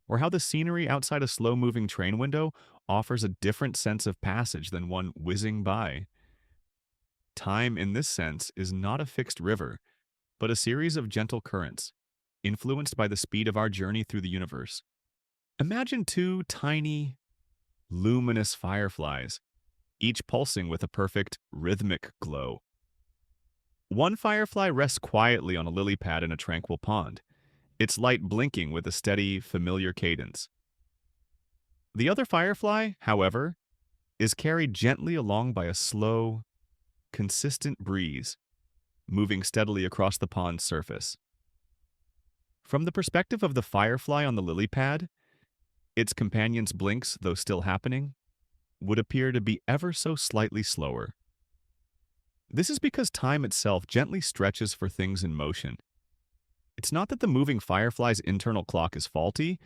or how the scenery outside a slow-moving train window offers a different sense of passage than one whizzing by. Time, in this sense, is not a fixed river, but a series of gentle currents, influenced by the speed of our journey through the universe. Imagine two tiny, luminous fireflies, each pulsing with a perfect, rhythmic glow. One firefly rests quietly on a lily pad in a tranquil pond, its light blinking with a steady, familiar cadence. The other firefly, however, is carried gently along by a slow, consistent breeze, moving steadily across the pond's surface. From the perspective of the firefly on the lily pad, its companion's blinks, though still happening, would appear to be ever so slightly slower. This is because time itself gently stretches for things in motion. It's not that the moving firefly's internal clock is faulty,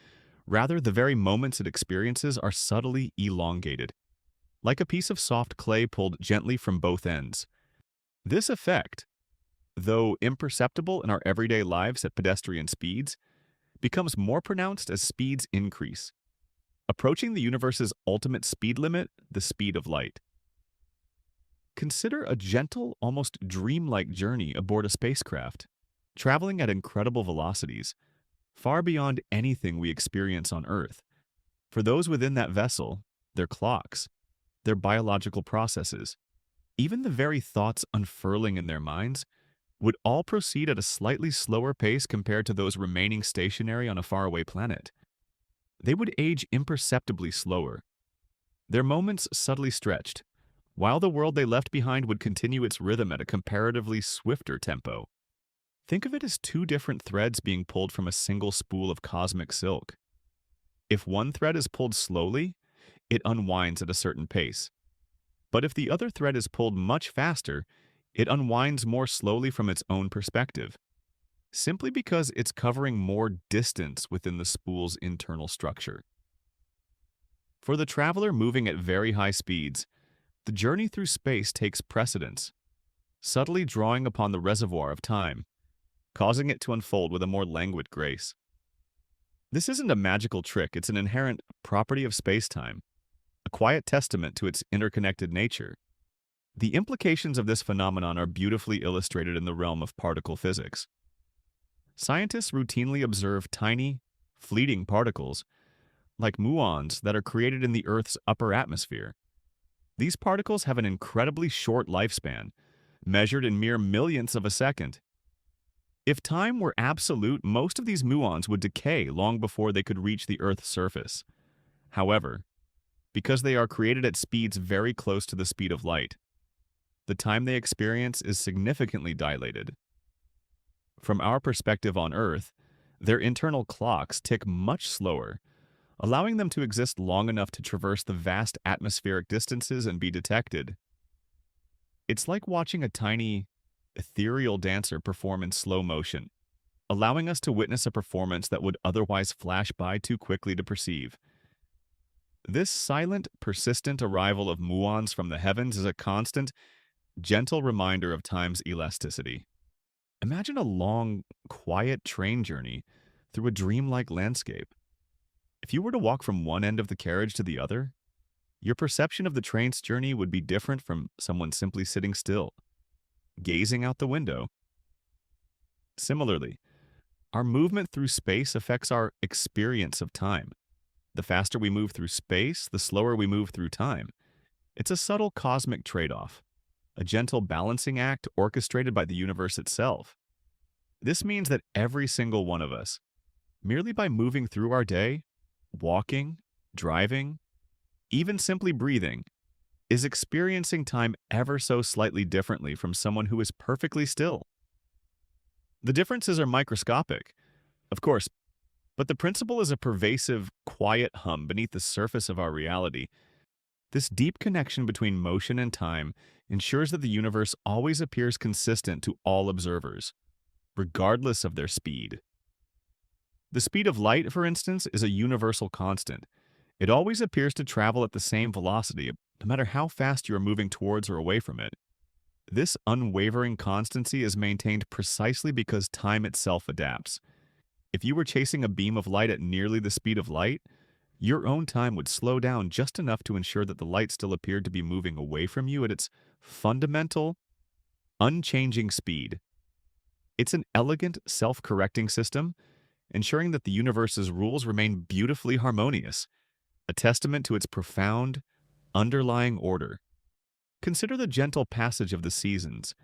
rather the very moments it experiences are subtly elongated. like a piece of soft clay pulled gently from both ends. This effect, though imperceptible in our everyday lives at pedestrian speeds, becomes more pronounced as speeds increase, approaching the universe's ultimate speed limit, the speed of light. Consider a gentle, almost dreamlike journey aboard a spacecraft, traveling at incredible velocities, far beyond anything we experience on Earth. For those within that vessel, their clocks, their biological processes, even the very thoughts unfurling in their minds, would all proceed at a slightly slower pace compared to those remaining stationary on a faraway planet. They would age imperceptibly slower, their moments subtly stretched, while the world they left behind would continue its rhythm at a comparatively swifter tempo. Think of it as two different threads being pulled from a single spool of cosmic silk. If one thread is pulled slowly, it unwinds at a certain pace. But if the other thread is pulled much faster, it unwinds more slowly from its own perspective, simply because it's covering more distance within the spool's internal structure. For the traveler moving at very high speeds, the journey through space takes precedence, subtly drawing upon the reservoir of time, causing it to unfold with a more languid grace. This isn't a magical trick, it's an inherent property of spacetime, a quiet testament to its interconnected nature. The implications of this phenomenon are beautifully illustrated in the realm of particle physics. Scientists routinely observe tiny, fleeting particles, like muons, that are created in the Earth's upper atmosphere. These particles have an incredibly short lifespan, measured in mere millionths of a second. If time were absolute, most of these muons would decay long before they could reach the Earth's surface. However, because they are created at speeds very close to the speed of light, the time they experience is significantly dilated. From our perspective on Earth, their internal clocks tick much slower, allowing them to exist long enough to traverse the vast atmospheric distances and be detected. It's like watching a tiny, ethereal dancer perform in slow motion, allowing us to witness a performance that would otherwise flash by too quickly to perceive. This silent, persistent arrival of muons from the heavens is a constant, gentle reminder of time's elasticity. Imagine a long, quiet train journey through a dreamlike landscape. If you were to walk from one end of the carriage to the other, your perception of the train's journey would be different from someone simply sitting still, gazing out the window. Similarly, our movement through space affects our experience of time. The faster we move through space, the slower we move through time. It's a subtle cosmic trade-off, a gentle balancing act orchestrated by the universe itself. This means that every single one of us, merely by moving through our day, walking, driving, even simply breathing, is experiencing time ever so slightly differently from someone who is perfectly still. The differences are microscopic, of course, but the principle is a pervasive, quiet hum beneath the surface of our reality. This deep connection between motion and time ensures that the universe always appears consistent to all observers, regardless of their speed. The speed of light, for instance, is a universal constant. It always appears to travel at the same velocity, no matter how fast you are moving towards or away from it. This unwavering constancy is maintained precisely because time itself adapts. If you were chasing a beam of light at nearly the speed of light, your own time would slow down just enough to ensure that the light still appeared to be moving away from you at its fundamental, unchanging speed. It's an elegant, self-correcting system, ensuring that the universe's rules remain beautifully harmonious, a testament to its profound, underlying order. Consider the gentle passage of the seasons,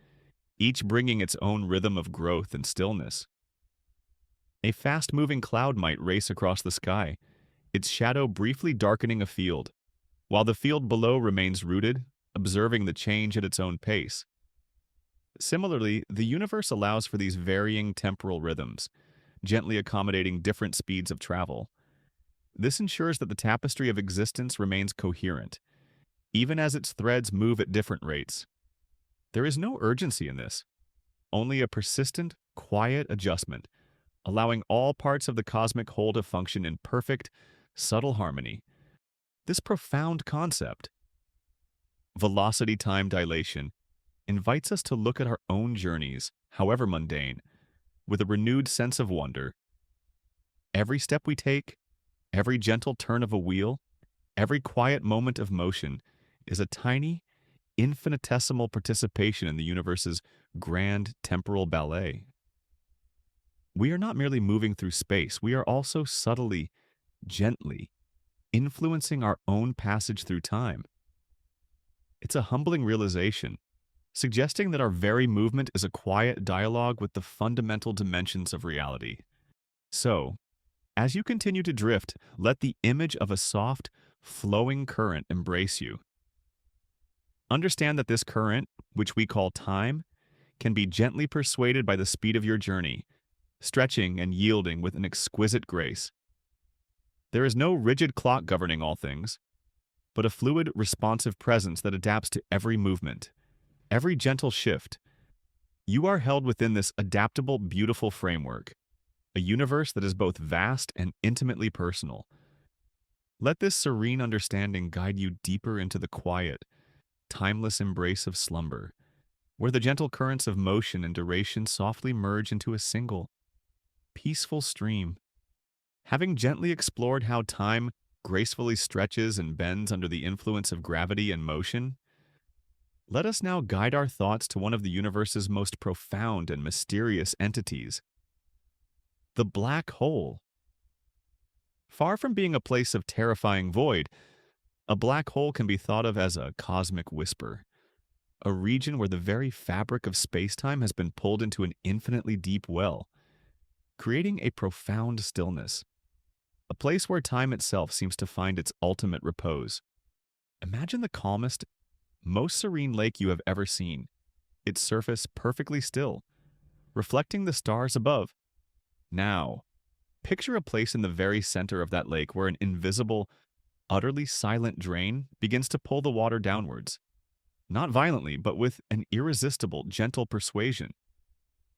each bringing its own rhythm of growth and stillness. A fast-moving cloud might race across the sky, its shadow briefly darkening a field, while the field below remains rooted, observing the change at its own pace. Similarly, the universe allows for these varying temporal rhythms, gently accommodating different speeds of travel. This ensures that the tapestry of existence remains coherent, even as its threads move at different rates. There is no urgency in this, only a persistent, quiet adjustment, allowing all parts of the cosmic whole to function in perfect, subtle harmony. This profound concept, Velocity time dilation invites us to look at our own journeys, however mundane, with a renewed sense of wonder. Every step we take, every gentle turn of a wheel, every quiet moment of motion is a tiny, infinitesimal participation in the universe's grand temporal ballet. We are not merely moving through space, we are also subtly, gently, influencing our own passage through time. It's a humbling realization, suggesting that our very movement is a quiet dialogue with the fundamental dimensions of reality. So, as you continue to drift, let the image of a soft, flowing current embrace you. Understand that this current, which we call time, can be gently persuaded by the speed of your journey, stretching and yielding with an exquisite grace. There is no rigid clock governing all things, but a fluid, responsive presence that adapts to every movement, every gentle shift. You are held within this adaptable, beautiful framework, a universe that is both vast and intimately personal. Let this serene understanding guide you deeper into the quiet, timeless embrace of slumber, where the gentle currents of motion and duration softly merge into a single, peaceful stream. Having gently explored how time gracefully stretches and bends under the influence of gravity and motion, let us now guide our thoughts to one of the universe's most profound and mysterious entities, the black hole. Far from being a place of terrifying void, a black hole can be thought of as a cosmic whisper, a region where the very fabric of spacetime has been pulled into an infinitely deep well, creating a profound stillness, a place where time itself seems to find its ultimate repose. Imagine the calmest, most serene lake you have ever seen, its surface perfectly still, reflecting the stars above. Now, picture a place in the very center of that lake where an invisible, utterly silent drain begins to pull the water downwards, not violently, but with an irresistible, gentle persuasion.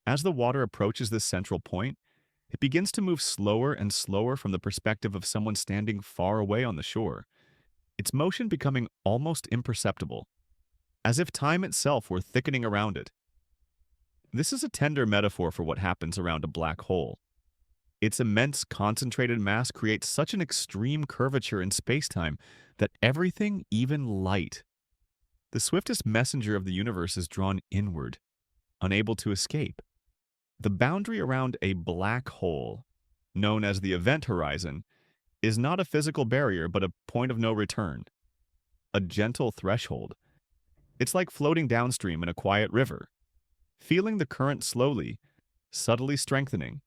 As the water approaches this central point, it begins to move slower and slower from the perspective of someone standing far away on the shore, its motion becoming almost imperceptible, as if time itself were thickening around it. This is a tender metaphor for what happens around a black hole. Its immense concentrated mass creates such an extreme curvature in spacetime that everything, even light, the swiftest messenger of the universe, is drawn inward, unable to escape. The boundary around a black hole, known as the event horizon, is not a physical barrier but a point of no return, a gentle threshold. It's like floating downstream in a quiet river, feeling the current slowly, subtly strengthening,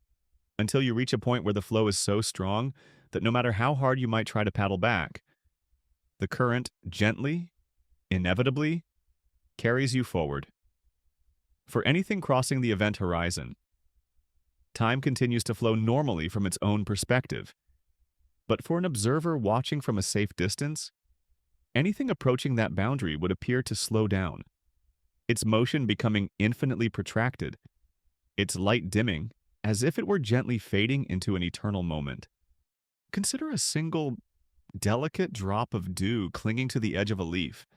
until you reach a point where the flow is so strong that no matter how hard you might try to paddle back, the current gently, inevitably, carries you forward. For anything crossing the event horizon, time continues to flow normally from its own perspective. But for an observer watching from a safe distance, anything approaching that boundary would appear to slow down, its motion becoming infinitely protracted, its light dimming, as if it were gently fading into an eternal moment. Consider a single, delicate drop of dew clinging to the edge of a leaf.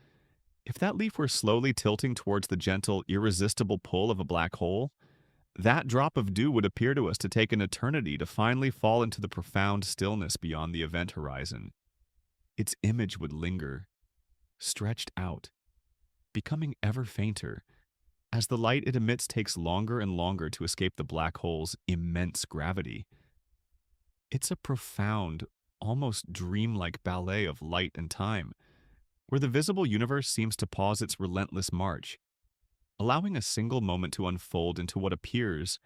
If that leaf were slowly tilting towards the gentle, irresistible pull of a black hole, that drop of dew would appear to us to take an eternity to finally fall into the profound stillness beyond the event horizon. Its image would linger, stretched out, becoming ever fainter, as the light it emits takes longer and longer to escape the black hole's immense gravity. It's a profound, almost dreamlike ballet of light and time, where the visible universe seems to pause its relentless march, allowing a single moment to unfold into what appears,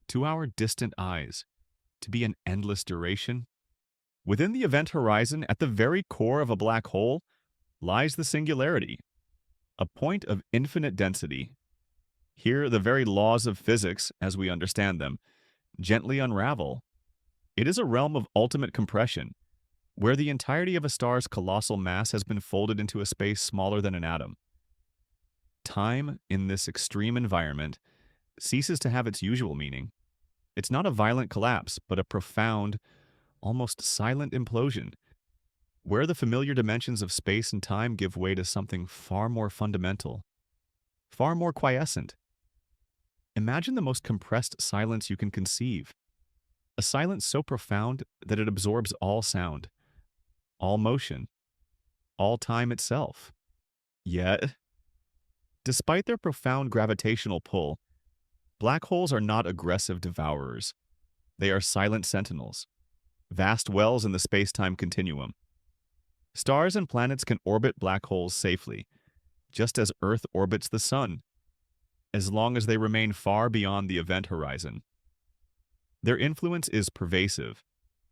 to our distant eyes, to be an endless duration. Within the event horizon, at the very core of a black hole, lies the singularity, a point of infinite density. Here, the very laws of physics, as we understand them, gently unravel. It is a realm of ultimate compression, where the entirety of a star's colossal mass has been folded into a space smaller than an atom. Time, in this extreme environment, ceases to have its usual meaning. It's not a violent collapse, but a profound, almost silent implosion, where the familiar dimensions of space and time give way to something far more fundamental, far more quiescent. Imagine the most compressed silence you can conceive, a silence so profound that it absorbs all sound, all motion, all time itself. Yet, despite their profound gravitational pull, black holes are not aggressive devourers. They are silent sentinels, vast wells in the space-time continuum. Stars and planets can orbit black holes safely, just as Earth orbits the Sun, as long as they remain far beyond the event horizon. Their influence is pervasive,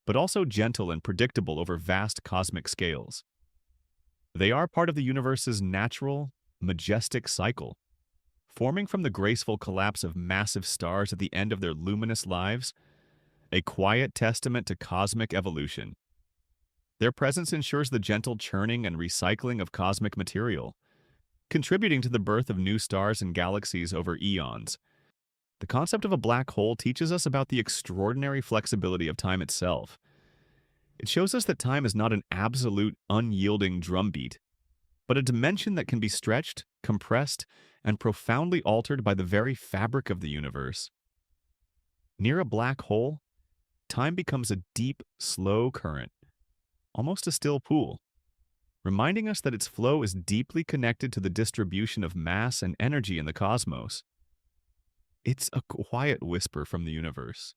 but also gentle and predictable over vast cosmic scales. They are part of the universe's natural, majestic cycle, forming from the graceful collapse of massive stars at the end of their luminous lives, a quiet testament to cosmic evolution. Their presence ensures the gentle churning and recycling of cosmic material, contributing to the birth of new stars and galaxies over eons. The concept of a black hole teaches us about the extraordinary flexibility of time itself. It shows us that time is not an absolute, unyielding drumbeat, but a dimension that can be stretched, compressed, and profoundly altered by the very fabric of the universe. Near a black hole, time becomes a deep, slow current, almost a still pool, reminding us that its flow is deeply connected to the distribution of mass and energy in the cosmos. It's a quiet whisper from the universe,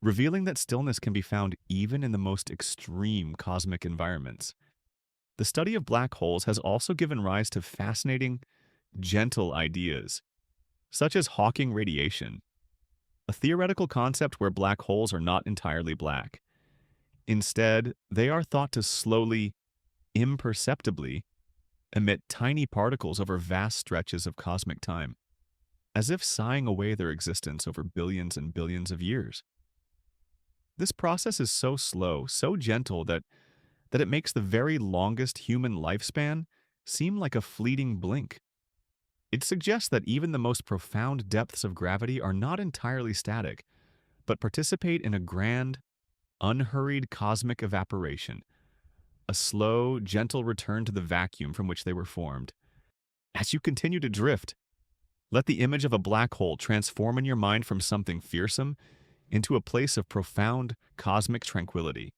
revealing that stillness can be found even in the most extreme cosmic environments. The study of black holes has also given rise to fascinating, gentle ideas, such as Hawking radiation, a theoretical concept where black holes are not entirely black. Instead, they are thought to slowly, imperceptibly, emit tiny particles over vast stretches of cosmic time, as if sighing away their existence over billions and billions of years. This process is so slow, so gentle that it makes the very longest human lifespan seem like a fleeting blink. It suggests that even the most profound depths of gravity are not entirely static, but participate in a grand, unhurried cosmic evaporation, a slow, gentle return to the vacuum from which they were formed. As you continue to drift, let the image of a black hole transform in your mind from something fearsome into a place of profound cosmic tranquility.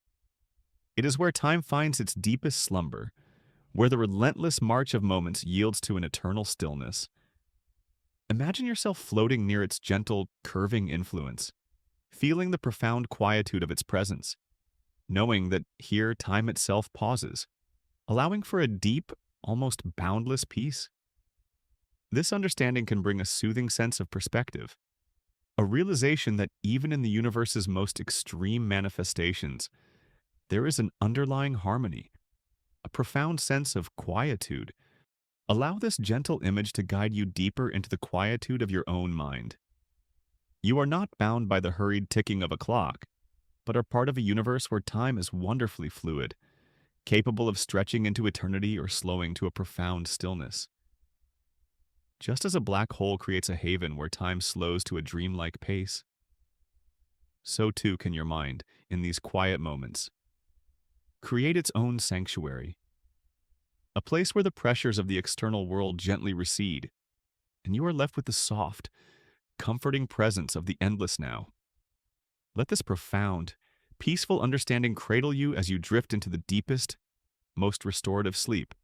It is where time finds its deepest slumber, where the relentless march of moments yields to an eternal stillness. Imagine yourself floating near its gentle, curving influence, feeling the profound quietude of its presence, knowing that here time itself pauses, allowing for a deep, almost boundless peace. This understanding can bring a soothing sense of perspective, a realization that even in the universe's most extreme manifestations, there is an underlying harmony, a profound sense of quietude. Allow this gentle image to guide you deeper into the quietude of your own mind. You are not bound by the hurried ticking of a clock, but are part of a universe where time is wonderfully fluid, capable of stretching into eternity or slowing to a profound stillness. Just as a black hole creates a haven where time slows to a dreamlike pace, so too can your mind, in these quiet moments, create its own sanctuary, a place where the pressures of the external world gently recede, and you are left with the soft, comforting presence of the endless now. Let this profound, peaceful understanding cradle you as you drift into the deepest, most restorative sleep.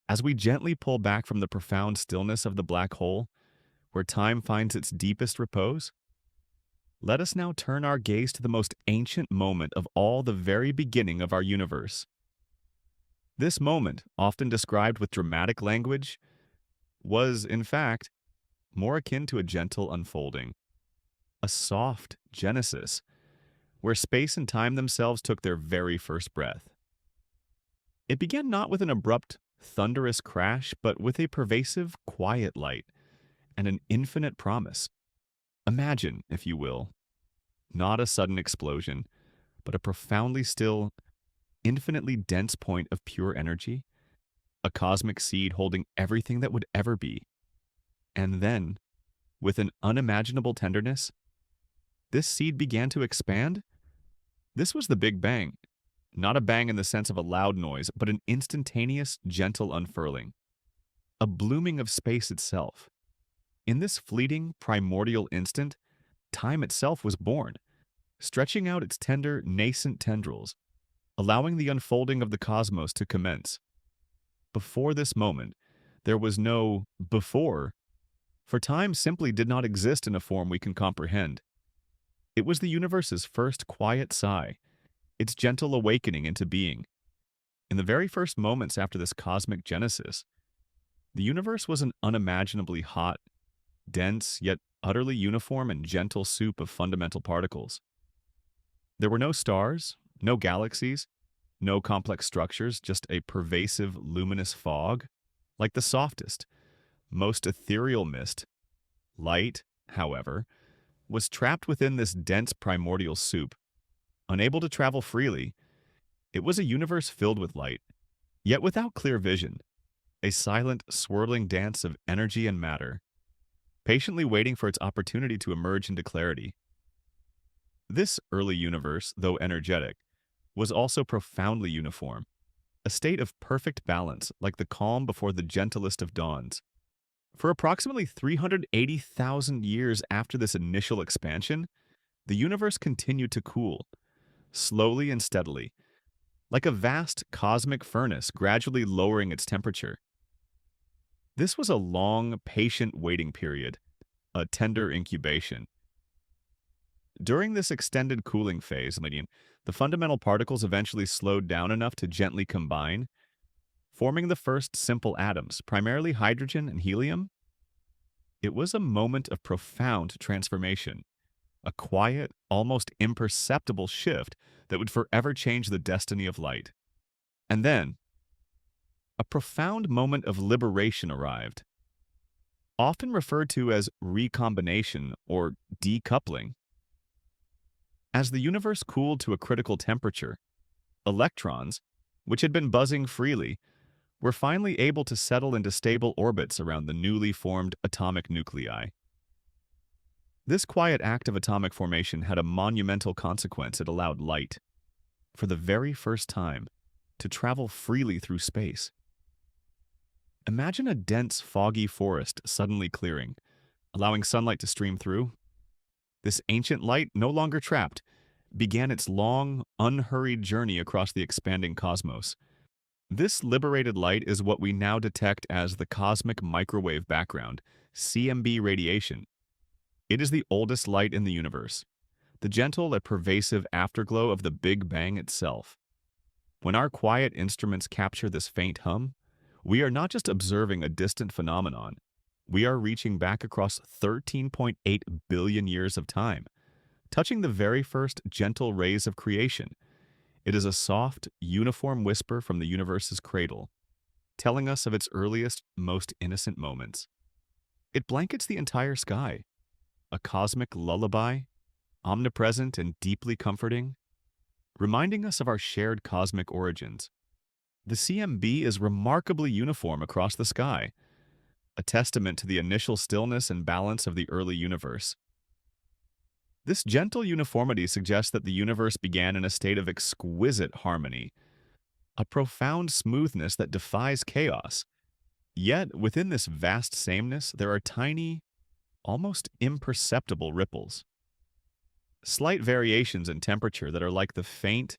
As we gently pull back from the profound stillness of the black hole, where time finds its deepest repose, let us now turn our gaze to the most ancient moment of all, the very beginning of our universe. This moment, often described with dramatic language, was, in fact, more akin to a gentle unfolding, a soft genesis, where space and time themselves took their very first breath. It began not with an abrupt, thunderous crash, but with a pervasive, quiet light and an infinite promise. Imagine, if you will, not a sudden explosion, but a profoundly still, infinitely dense point of pure energy, a cosmic seed holding everything that would ever be. And then, with an unimaginable tenderness, this seed began to expand. This was the Big Bang, Not a bang in the sense of a loud noise, but an instantaneous, gentle unfurling. A blooming of space itself. In this fleeting, primordial instant, time itself was born, stretching out its tender, nascent tendrils, allowing the unfolding of the cosmos to commence. Before this moment, there was no before, for time simply did not exist in a form we can comprehend. It was the universe's first quiet sigh, its gentle awakening into being. In the very first moments after this cosmic genesis, the universe was an unimaginably hot, dense, yet utterly uniform and gentle soup of fundamental particles. There were no stars, no galaxies, no complex structures, just a pervasive, luminous fog, like the softest, most ethereal mist. Light, however, was trapped within this dense primordial soup. Unable to travel freely, it was a universe filled with light, yet without clear vision, a silent, swirling dance of energy and matter, patiently waiting for its opportunity to emerge into clarity. This early universe, though energetic, was also profoundly uniform, a state of perfect balance, like the calm before the gentlest of dawns. For approximately 380,000 years after this initial expansion, the universe continued to cool, slowly and steadily, like a vast cosmic furnace gradually lowering its temperature. This was a long, patient waiting period, a tender incubation. During this extended cooling phase, the fundamental particles eventually slowed down enough to gently combine, forming the first simple atoms, primarily hydrogen and helium. It was a moment of profound transformation, a quiet, almost imperceptible shift that would forever change the destiny of light. And then, a profound moment of liberation arrived, often referred to as recombination or decoupling. As the universe cooled to a critical temperature, electrons, which had been buzzing freely, were finally able to settle into stable orbits around the newly formed atomic nuclei. This quiet act of atomic formation had a monumental consequence. It allowed light, for the very first time, to travel freely through space. Imagine a dense, foggy forest suddenly clearing, allowing sunlight to stream through. This ancient light, no longer trapped, began its long, unhurried journey across the expanding cosmos. This liberated light is what we now detect as the cosmic microwave background, CMB radiation. It is the oldest light in the universe, the gentle and pervasive afterglow of the Big Bang itself. When our quiet instruments capture this faint hum, we are not just observing a distant phenomenon. We are reaching back across 13.8 billion years of time, touching the very first gentle rays of creation. It is a soft, uniform whisper from the universe's cradle, telling us of its earliest, most innocent moments. It blankets the entire sky, a cosmic lullaby, omnipresent and deeply comforting, reminding us of our shared cosmic origins. The CMB is remarkably uniform across the sky, a testament to the initial stillness and balance of the early universe. This gentle uniformity suggests that the universe began in a state of exquisite harmony, a profound smoothness that defies chaos. Yet, within this vast sameness, there are tiny, almost imperceptible ripples. Slight variations in temperature that are like the faint,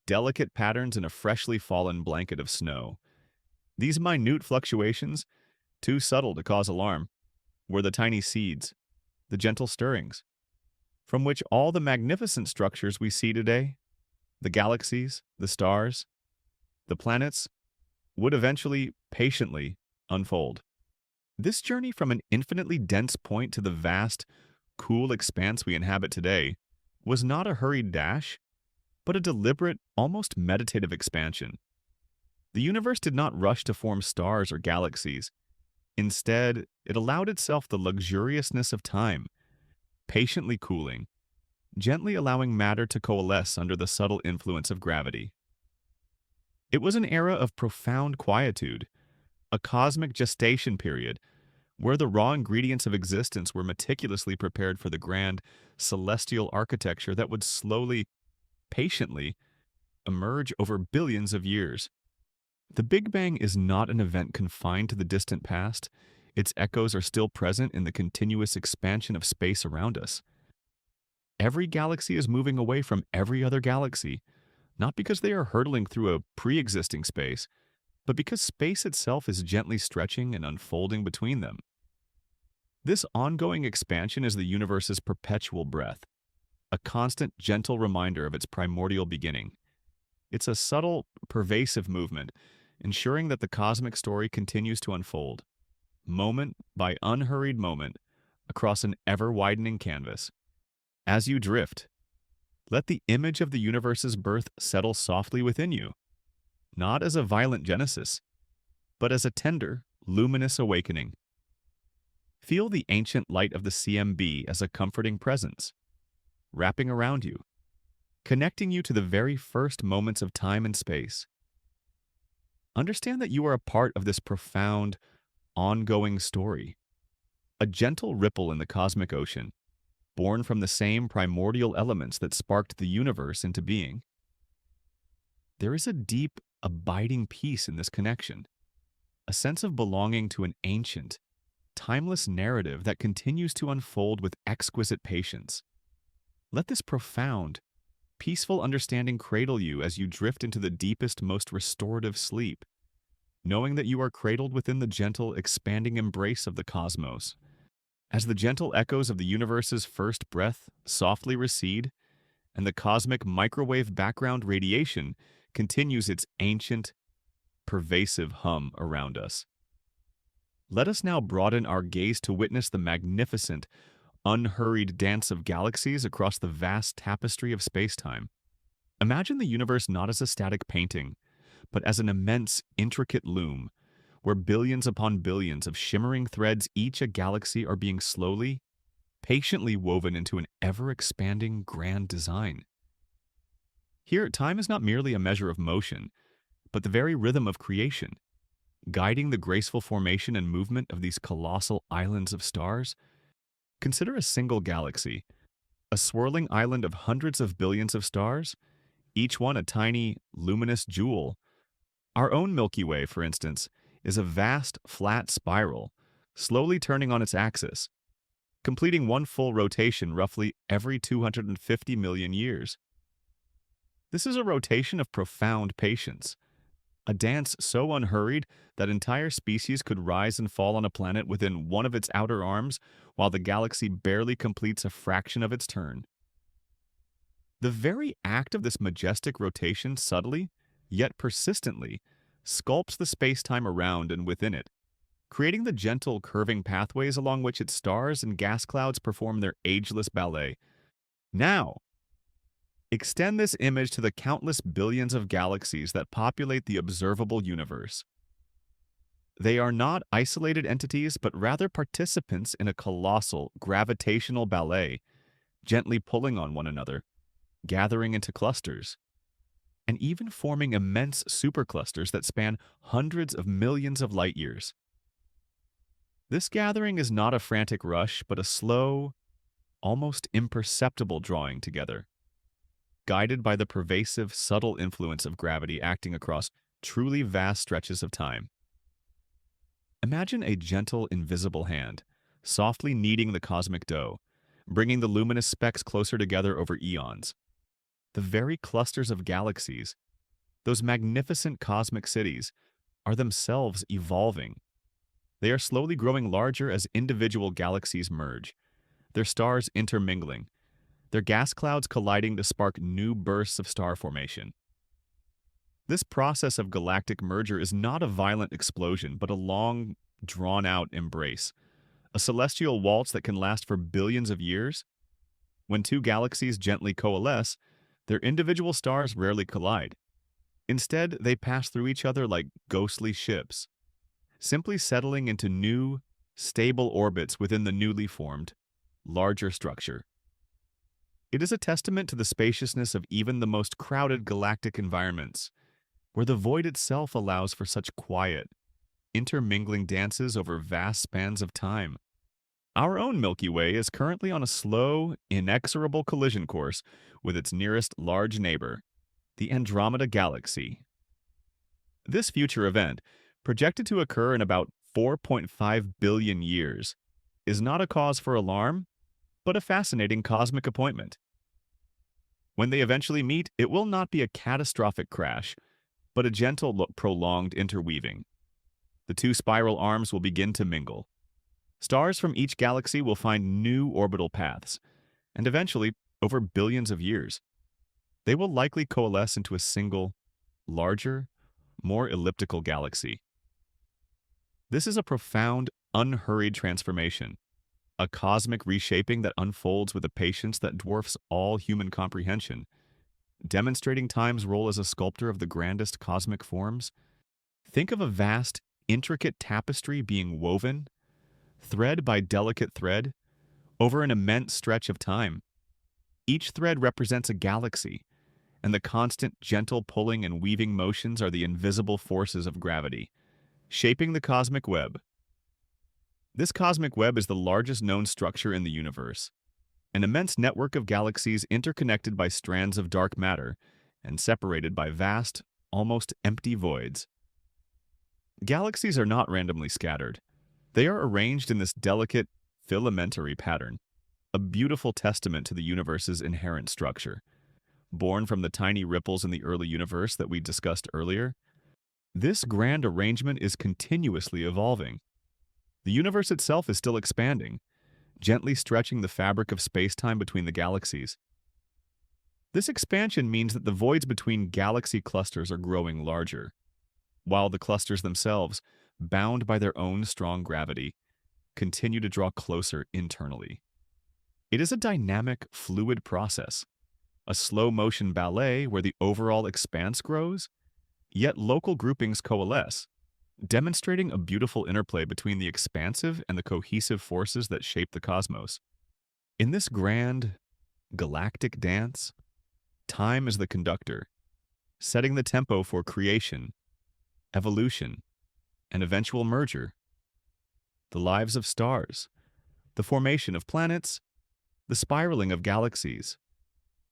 delicate patterns in a freshly fallen blanket of snow. These minute fluctuations, too subtle to cause alarm, were the tiny seeds, the gentle stirrings, from which all the magnificent structures we see today, the galaxies, the stars, the planets, would eventually, patiently, unfold. This journey from an infinitely dense point to the vast, cool expanse we inhabit today was not a hurried dash, but a deliberate, almost meditative expansion. The universe did not rush to form stars or galaxies. Instead, it allowed itself the luxuriousness of time, patiently cooling, gently allowing matter to coalesce under the subtle influence of gravity. It was an era of profound quietude, a cosmic gestation period, where the raw ingredients of existence were meticulously prepared for the grand, celestial architecture that would slowly, patiently, emerge over billions of years. The Big Bang is not an event confined to the distant past. Its echoes are still present in the continuous expansion of space around us. Every galaxy is moving away from every other galaxy, not because they are hurtling through a pre-existing space, but because space itself is gently stretching and unfolding between them. This ongoing expansion is the universe's perpetual breath, a constant, gentle reminder of its primordial beginning. It's a subtle, pervasive movement, ensuring that the cosmic story continues to unfold, moment by unhurried moment, across an ever-widening canvas. As you drift, let the image of the universe's birth settle softly within you, not as a violent genesis, but as a tender, luminous awakening. Feel the ancient light of the CMB as a comforting presence, wrapping around you, connecting you to the very first moments of time and space. Understand that you are a part of this profound, ongoing story, a gentle ripple in the cosmic ocean, born from the same primordial elements that sparked the universe into being. There is a deep, abiding peace in this connection, a sense of belonging to an ancient, timeless narrative that continues to unfold with exquisite patience. Let this profound, peaceful understanding cradle you as you drift into the deepest, most restorative sleep, knowing that you are cradled within the gentle, expanding embrace of the cosmos. As the gentle echoes of the universe's first breath softly recede, and the cosmic microwave background radiation continues its ancient, pervasive hum around us. Let us now broaden our gaze to witness the magnificent, unhurried dance of galaxies across the vast tapestry of spacetime. Imagine the universe not as a static painting, but as an immense, intricate loom, where billions upon billions of shimmering threads, each a galaxy, are being slowly, patiently woven into an ever-expanding grand design. Here, time is not merely a measure of motion, but the very rhythm of creation, guiding the graceful formation and movement of these colossal islands of stars. Consider a single galaxy, a swirling island of hundreds of billions of stars, each one a tiny, luminous jewel. Our own Milky Way, for instance, is a vast, flat spiral, slowly turning on its axis, completing one full rotation roughly every 250 million years. This is a rotation of profound patience, a dance so unhurried that entire species could rise and fall on a planet within one of its outer arms while the galaxy barely completes a fraction of its turn. The very act of this majestic rotation subtly, yet persistently, sculpts the space-time around and within it, creating the gentle, curving pathways along which its stars and gas clouds perform their ageless ballet. Now, extend this image to the countless billions of galaxies that populate the observable universe. They are not isolated entities, but rather participants in a colossal, gravitational ballet, gently pulling on one another, gathering into clusters, and even forming immense superclusters that span hundreds of millions of light years. This gathering is not a frantic rush, but a slow, almost imperceptible drawing together, guided by the pervasive, subtle influence of gravity acting across truly vast stretches of time. Imagine a gentle, invisible hand, softly kneading the cosmic dough, bringing the luminous specks closer together over eons. The very clusters of galaxies, those magnificent cosmic cities, are themselves evolving. They are slowly growing larger as individual galaxies merge, their stars intermingling, their gas clouds colliding to spark new bursts of star formation. This process of galactic merger is not a violent explosion, but a long, drawn-out embrace, a celestial waltz that can last for billions of years. When two galaxies gently coalesce, their individual stars rarely collide. Instead, they pass through each other like ghostly ships, simply settling into new, stable orbits within the newly formed, larger structure. It is a testament to the spaciousness of even the most crowded galactic environments, where the void itself allows for such quiet, intermingling dances over vast spans of time. Our own Milky Way is currently on a slow, inexorable collision course with its nearest large neighbor, The Andromeda Galaxy. This future event, projected to occur in about 4.5 billion years, is not a cause for alarm, but a fascinating cosmic appointment. When they eventually meet, it will not be a catastrophic crash, but a gentle, prolonged interweaving. The two spiral arms will begin to mingle. Stars from each galaxy will find new orbital paths, and eventually, over billions of years, they will likely coalesce into a single, larger, more elliptical galaxy. This is a profound, unhurried transformation, a cosmic reshaping that unfolds with a patience that dwarfs all human comprehension, demonstrating time's role as a sculptor of the grandest cosmic forms. Think of a vast, intricate tapestry being woven, thread by delicate thread, over an immense stretch of time. Each thread represents a galaxy, and the constant, gentle pulling and weaving motions are the invisible forces of gravity, shaping the cosmic web. This cosmic web is the largest known structure in the universe, an immense network of galaxies interconnected by strands of dark matter and separated by vast, almost empty voids. Galaxies are not randomly scattered. They are arranged in this delicate, filamentary pattern, a beautiful testament to the universe's inherent structure. Born from the tiny ripples in the early universe that we discussed earlier, this grand arrangement is continuously evolving. The universe itself is still expanding, gently stretching the fabric of space-time between the galaxies. This expansion means that the voids between galaxy clusters are growing larger, while the clusters themselves, bound by their own strong gravity, continue to draw closer internally. It is a dynamic, fluid process, a slow-motion ballet where the overall expanse grows, yet local groupings coalesce, demonstrating a beautiful interplay between the expansive and the cohesive forces that shape the cosmos. In this grand, galactic dance, time is the conductor, setting the tempo for creation, evolution, and eventual merger. The lives of stars, the formation of planets, the spiraling of galaxies,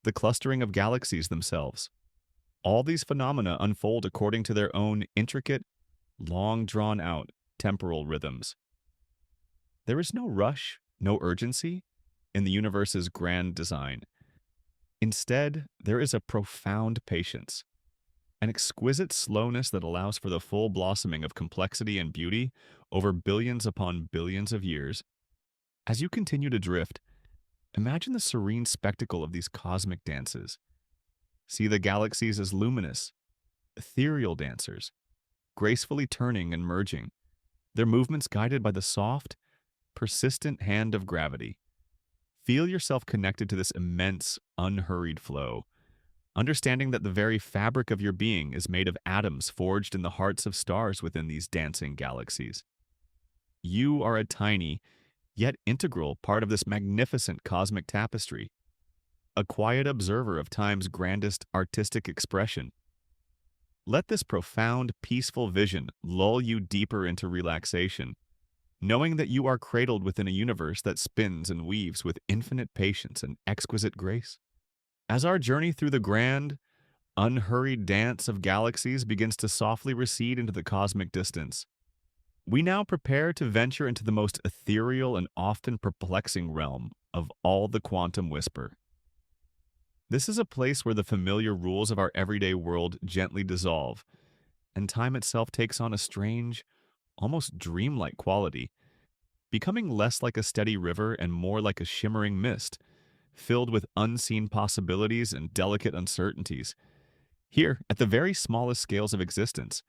the clustering of galaxies themselves. All these phenomena unfold according to their own intricate, long drawn-out temporal rhythms. There is no rush, no urgency in the universe's grand design. Instead, there is a profound patience, an exquisite slowness that allows for the full blossoming of complexity and beauty over billions upon billions of years. As you continue to drift, imagine the serene spectacle of these cosmic dances. See the galaxies as luminous, ethereal dancers, gracefully turning and merging, their movements guided by the soft, persistent hand of gravity. Feel yourself connected to this immense, unhurried flow, understanding that the very fabric of your being is made of atoms forged in the hearts of stars within these dancing galaxies. You are a tiny, yet integral part of this magnificent cosmic tapestry, a quiet observer of time's grandest artistic expression. Let this profound, peaceful vision lull you deeper into relaxation, knowing that you are cradled within a universe that spins and weaves with infinite patience and exquisite grace. As our journey through the grand, unhurried dance of galaxies begins to softly recede into the cosmic distance, we now prepare to venture into the most ethereal and often perplexing realm of all the quantum whisper. This is a place where the familiar rules of our everyday world gently dissolve, and time itself takes on a strange, almost dreamlike quality, becoming less like a steady river and more like a shimmering mist, filled with unseen possibilities and delicate uncertainties. Here, at the very smallest scales of existence,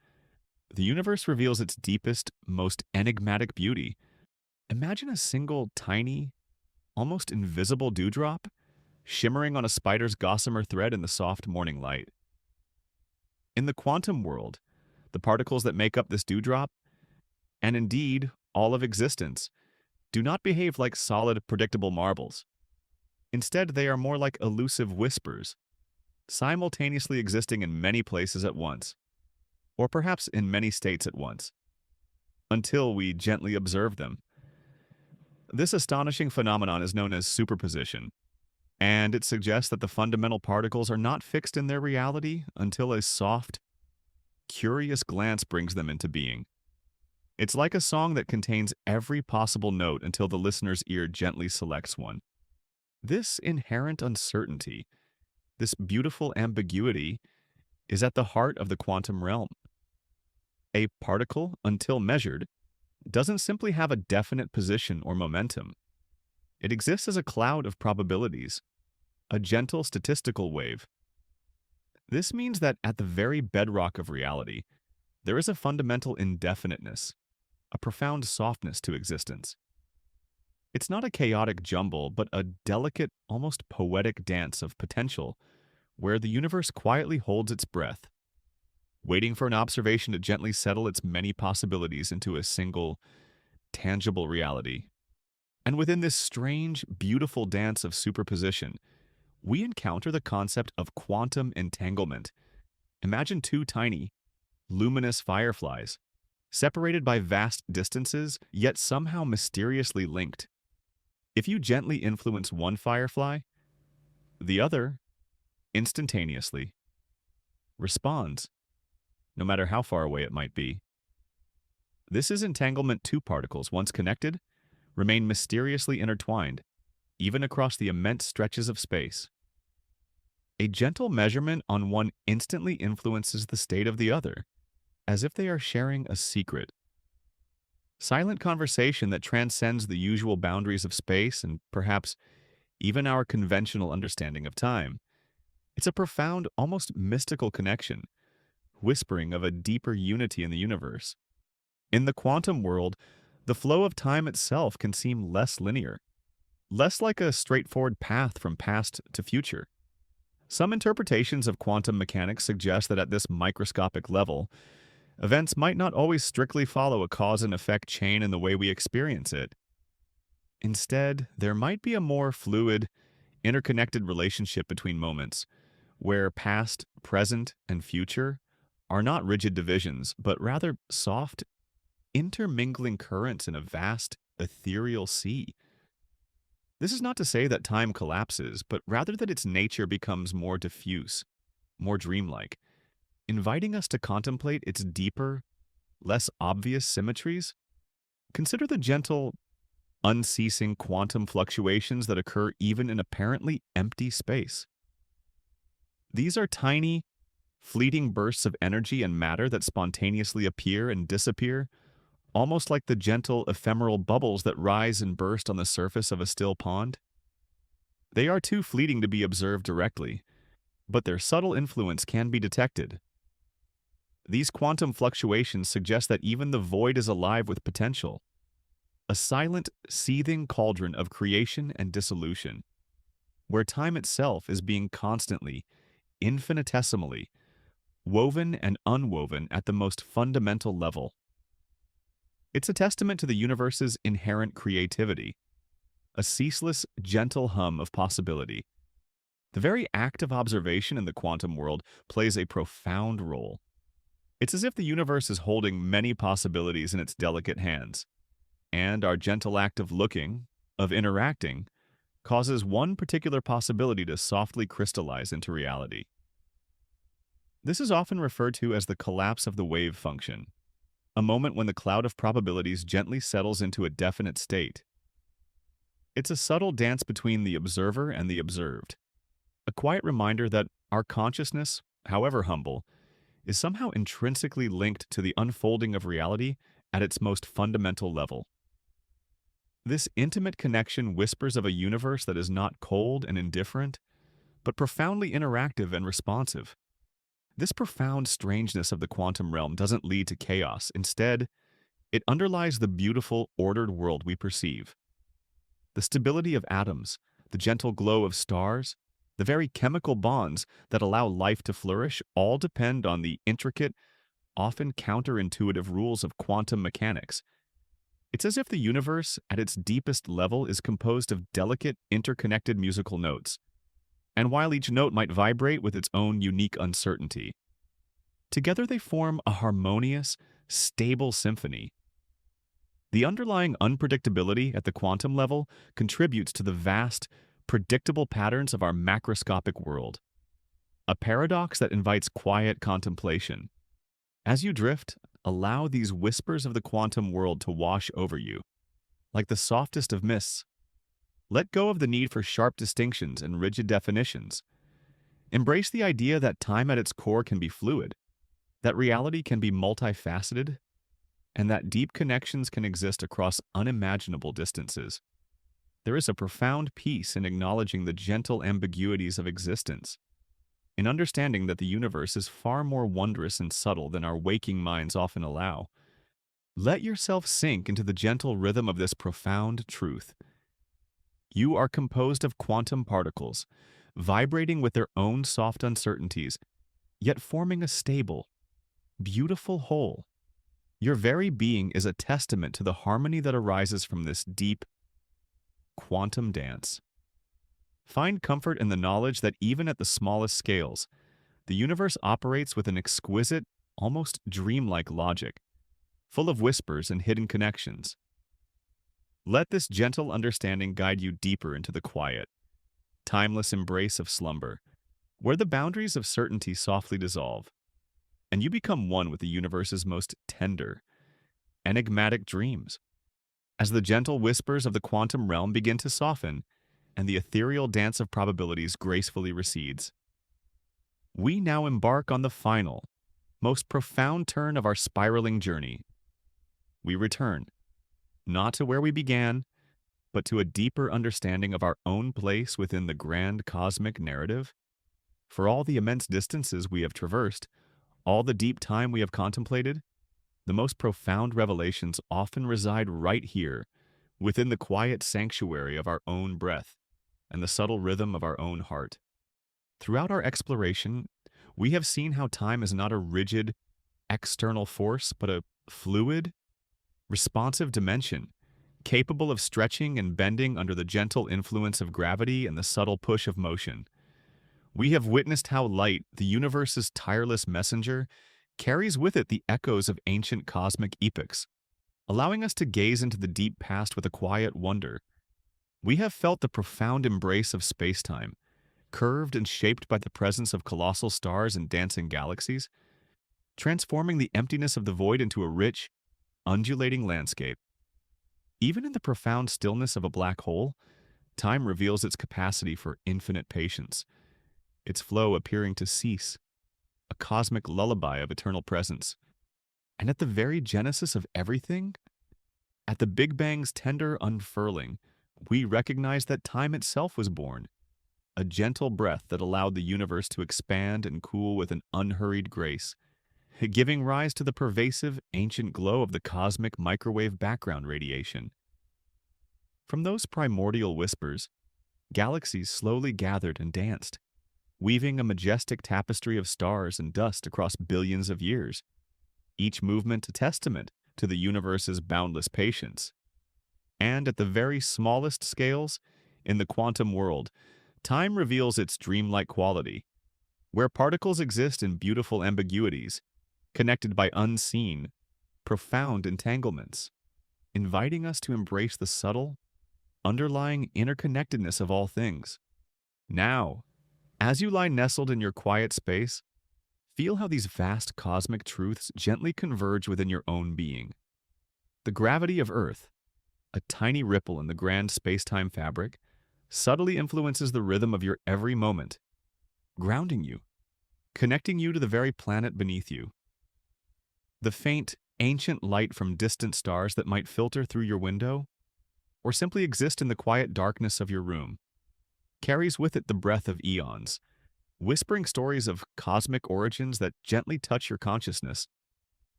the universe reveals its deepest, most enigmatic beauty. Imagine a single tiny, almost invisible dewdrop shimmering on a spider's gossamer thread in the soft morning light. In the quantum world, the particles that make up this dewdrop, and indeed all of existence, do not behave like solid, predictable marbles. Instead, they are more like elusive whispers, simultaneously existing in many places at once, or perhaps in many states at once, until we gently observe them. This astonishing phenomenon is known as superposition, And it suggests that the fundamental particles are not fixed in their reality until a soft, curious glance brings them into being. It's like a song that contains every possible note until the listener's ear gently selects one. This inherent uncertainty, this beautiful ambiguity, is at the heart of the quantum realm. A particle, until measured, doesn't simply have a definite position or momentum. It exists as a cloud of probabilities, a gentle statistical wave. This means that at the very bedrock of reality, there is a fundamental indefiniteness, a profound softness to existence. It's not a chaotic jumble, but a delicate, almost poetic dance of potential where the universe quietly holds its breath, waiting for an observation to gently settle its many possibilities into a single, tangible reality. And within this strange, beautiful dance of superposition, we encounter the concept of quantum entanglement. Imagine two tiny, luminous fireflies, separated by vast distances, yet somehow mysteriously linked. If you gently influence one firefly, the other, instantaneously, responds, no matter how far away it might be. This is entanglement. Two particles, once connected, remain mysteriously intertwined, even across the immense stretches of space. A gentle measurement on one instantly influences the state of the other, as if they are sharing a secret. Silent conversation that transcends the usual boundaries of space and perhaps even our conventional understanding of time. It's a profound, almost mystical connection, whispering of a deeper unity in the universe. In the quantum world, the flow of time itself can seem less linear, less like a straightforward path from past to future. Some interpretations of quantum mechanics suggest that at this microscopic level, events might not always strictly follow a cause and effect chain in the way we experience it. Instead, there might be a more fluid, interconnected relationship between moments, where past, present, and future are not rigid divisions, but rather soft, intermingling currents in a vast, ethereal sea. This is not to say that time collapses, but rather that its nature becomes more diffuse, more dreamlike, inviting us to contemplate its deeper, less obvious symmetries. Consider the gentle, unceasing quantum fluctuations that occur even in apparently empty space. These are tiny, fleeting bursts of energy and matter that spontaneously appear and disappear, almost like the gentle, ephemeral bubbles that rise and burst on the surface of a still pond. They are too fleeting to be observed directly, but their subtle influence can be detected. These quantum fluctuations suggest that even the void is alive with potential, a silent, seething cauldron of creation and dissolution, where time itself is being constantly, infinitesimally, woven and unwoven at the most fundamental level. It's a testament to the universe's inherent creativity, a ceaseless, gentle hum of possibility. The very act of observation in the quantum world plays a profound role. It's as if the universe is holding many possibilities in its delicate hands, and our gentle act of looking, of interacting, causes one particular possibility to softly crystallize into reality. This is often referred to as the collapse of the wave function, a moment when the cloud of probabilities gently settles into a definite state. It's a subtle dance between the observer and the observed, a quiet reminder that our consciousness, however humble, is somehow intrinsically linked to the unfolding of reality at its most fundamental level. This intimate connection whispers of a universe that is not cold and indifferent, but profoundly interactive and responsive. This profound strangeness of the quantum realm doesn't lead to chaos. Instead, it underlies the beautiful, ordered world we perceive. The stability of atoms, the gentle glow of stars, the very chemical bonds that allow life to flourish all depend on the intricate, often counterintuitive rules of quantum mechanics. It's as if the universe, at its deepest level, is composed of delicate, interconnected musical notes. And while each note might vibrate with its own unique uncertainty, together they form a harmonious, stable symphony. The underlying unpredictability at the quantum level contributes to the vast, predictable patterns of our macroscopic world, a paradox that invites quiet contemplation. As you drift, allow these whispers of the quantum world to wash over you, like the softest of mists. Let go of the need for sharp distinctions and rigid definitions. Embrace the idea that time at its core can be fluid, that reality can be multifaceted, and that deep connections can exist across unimaginable distances. There is a profound peace in acknowledging the gentle ambiguities of existence, in understanding that the universe is far more wondrous and subtle than our waking minds often allow. Let yourself sink into the gentle rhythm of this profound truth. You are composed of quantum particles, vibrating with their own soft uncertainties, yet forming a stable, beautiful whole. Your very being is a testament to the harmony that arises from this deep quantum dance. Find comfort in the knowledge that even at the smallest scales, the universe operates with an exquisite, almost dreamlike logic, full of whispers and hidden connections. Let this gentle understanding guide you deeper into the quiet, timeless embrace of slumber, where the boundaries of certainty softly dissolve, and you become one with the universe's most tender, enigmatic dreams. As the gentle whispers of the quantum realm begin to soften, and the ethereal dance of probabilities gracefully recedes, we now embark on the final, most profound turn of our spiraling journey. We return, not to where we began, but to a deeper understanding of our own place within the grand cosmic narrative. For all the immense distances we have traversed, all the deep time we have contemplated, the most profound revelations often reside right here, within the quiet sanctuary of our own breath and the subtle rhythm of our own heart. Throughout our exploration, we have seen how time is not a rigid, external force, but a fluid, responsive dimension, capable of stretching and bending under the gentle influence of gravity and the subtle push of motion. We have witnessed how light, the universe's tireless messenger, carries with it the echoes of ancient cosmic epochs, allowing us to gaze into the deep past with a quiet wonder. We have felt the profound embrace of spacetime, curved and shaped by the presence of colossal stars and dancing galaxies, transforming the emptiness of the void into a rich, undulating landscape. Even in the profound stillness of a black hole, time reveals its capacity for infinite patience, its flow appearing to cease, a cosmic lullaby of eternal presence. And at the very genesis of everything, at the Big Bang's tender unfurling, we recognize that time itself was born, a gentle breath that allowed the universe to expand and cool with an unhurried grace, giving rise to the pervasive, ancient glow of the cosmic microwave background radiation. From those primordial whispers, galaxies slowly gathered and danced, weaving a majestic tapestry of stars and dust across billions of years, each movement a testament to the universe's boundless patience. And at the very smallest scales, in the quantum world, time reveals its dreamlike quality, where particles exist in beautiful ambiguities, connected by unseen, profound entanglements, inviting us to embrace the subtle, underlying interconnectedness of all things. Now, as you lie nestled in your quiet space, feel how these vast cosmic truths gently converge within your own being. The gravity of Earth, a tiny ripple in the grand space-time fabric, subtly influences the rhythm of your every moment, grounding you, connecting you to the very planet beneath you. The faint, ancient light from distant stars that might filter through your window, or simply exist in the quiet darkness of your room, carries with it the breath of eons, whispering stories of cosmic origins that gently touch your consciousness.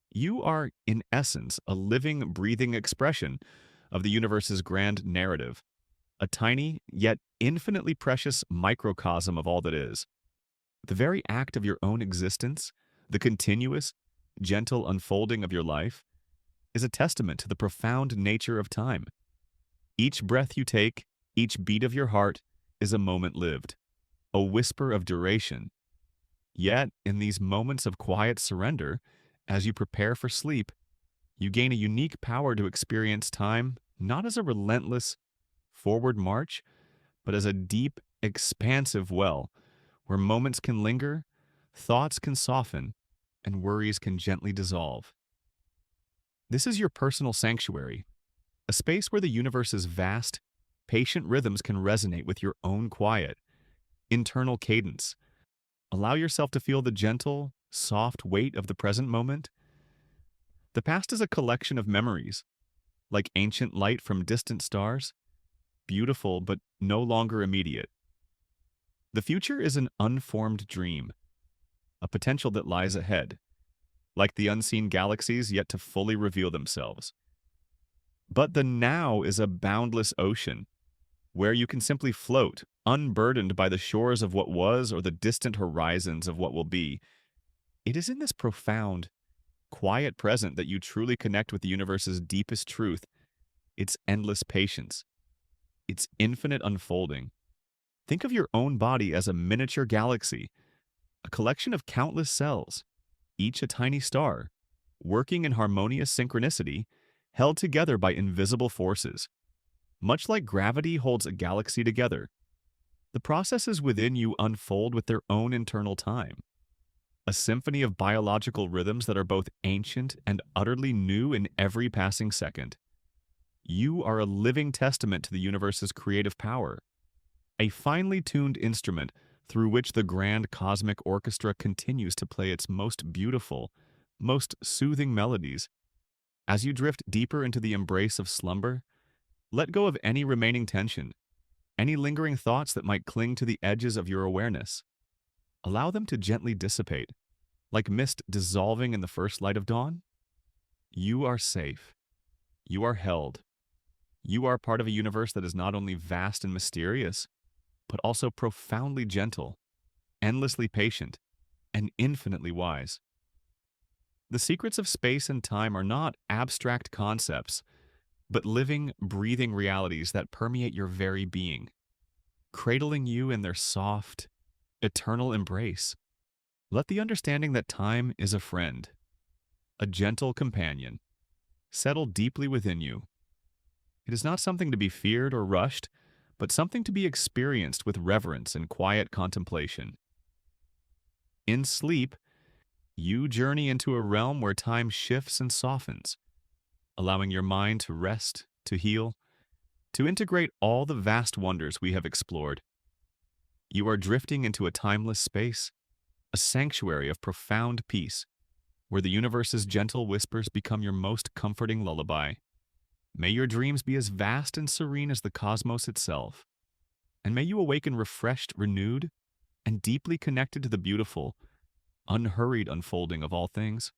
You are, in essence, a living, breathing expression of the universe's grand narrative, a tiny, yet infinitely precious microcosm of all that is. The very act of your own existence, the continuous, gentle unfolding of your life, is a testament to the profound nature of time. Each breath you take, each beat of your heart, is a moment lived, a whisper of duration. Yet, in these moments of quiet surrender, as you prepare for sleep, you gain a unique power to experience time not as a relentless, forward march, but as a deep, expansive well where moments can linger, thoughts can soften, and worries can gently dissolve. This is your personal sanctuary, a space where the universe's vast, patient rhythms can resonate with your own quiet, internal cadence. Allow yourself to feel the gentle, soft weight of the present moment. The past is a collection of memories, like ancient light from distant stars, beautiful but no longer immediate. The future is an unformed dream, a potential that lies ahead, like the unseen galaxies yet to fully reveal themselves. But the now is a boundless ocean, where you can simply float, unburdened by the shores of what was or the distant horizons of what will be. It is in this profound, quiet present that you truly connect with the universe's deepest truth, its endless patience, its infinite unfolding. Think of your own body as a miniature galaxy, a collection of countless cells, each a tiny star, working in harmonious synchronicity, held together by invisible forces. Much like gravity holds a galaxy together, the processes within you unfold with their own internal time. A symphony of biological rhythms that are both ancient and utterly new in every passing second. You are a living testament to the universe's creative power, a finely tuned instrument through which the grand cosmic orchestra continues to play its most beautiful, most soothing melodies. As you drift deeper into the embrace of slumber, let go of any remaining tension, any lingering thoughts that might cling to the edges of your awareness. Allow them to gently dissipate, like mist dissolving in the first light of dawn. You are safe. You are held. You are part of a universe that is not only vast and mysterious, but also profoundly gentle, endlessly patient, and infinitely wise. The secrets of space and time are not abstract concepts, but living, breathing realities that permeate your very being, cradling you in their soft, eternal embrace. Let the understanding that time is a friend, a gentle companion, settle deeply within you. It is not something to be feared or rushed, but something to be experienced with reverence and quiet contemplation. In sleep, you journey into a realm where time shifts and softens, allowing your mind to rest, to heal, to integrate all the vast wonders we have explored. You are drifting into a timeless space, a sanctuary of profound peace, where the universe's gentle whispers become your most comforting lullaby. May your dreams be as vast and serene as the cosmos itself, and may you awaken refreshed, renewed, and deeply connected to the beautiful, unhurried unfolding of all things.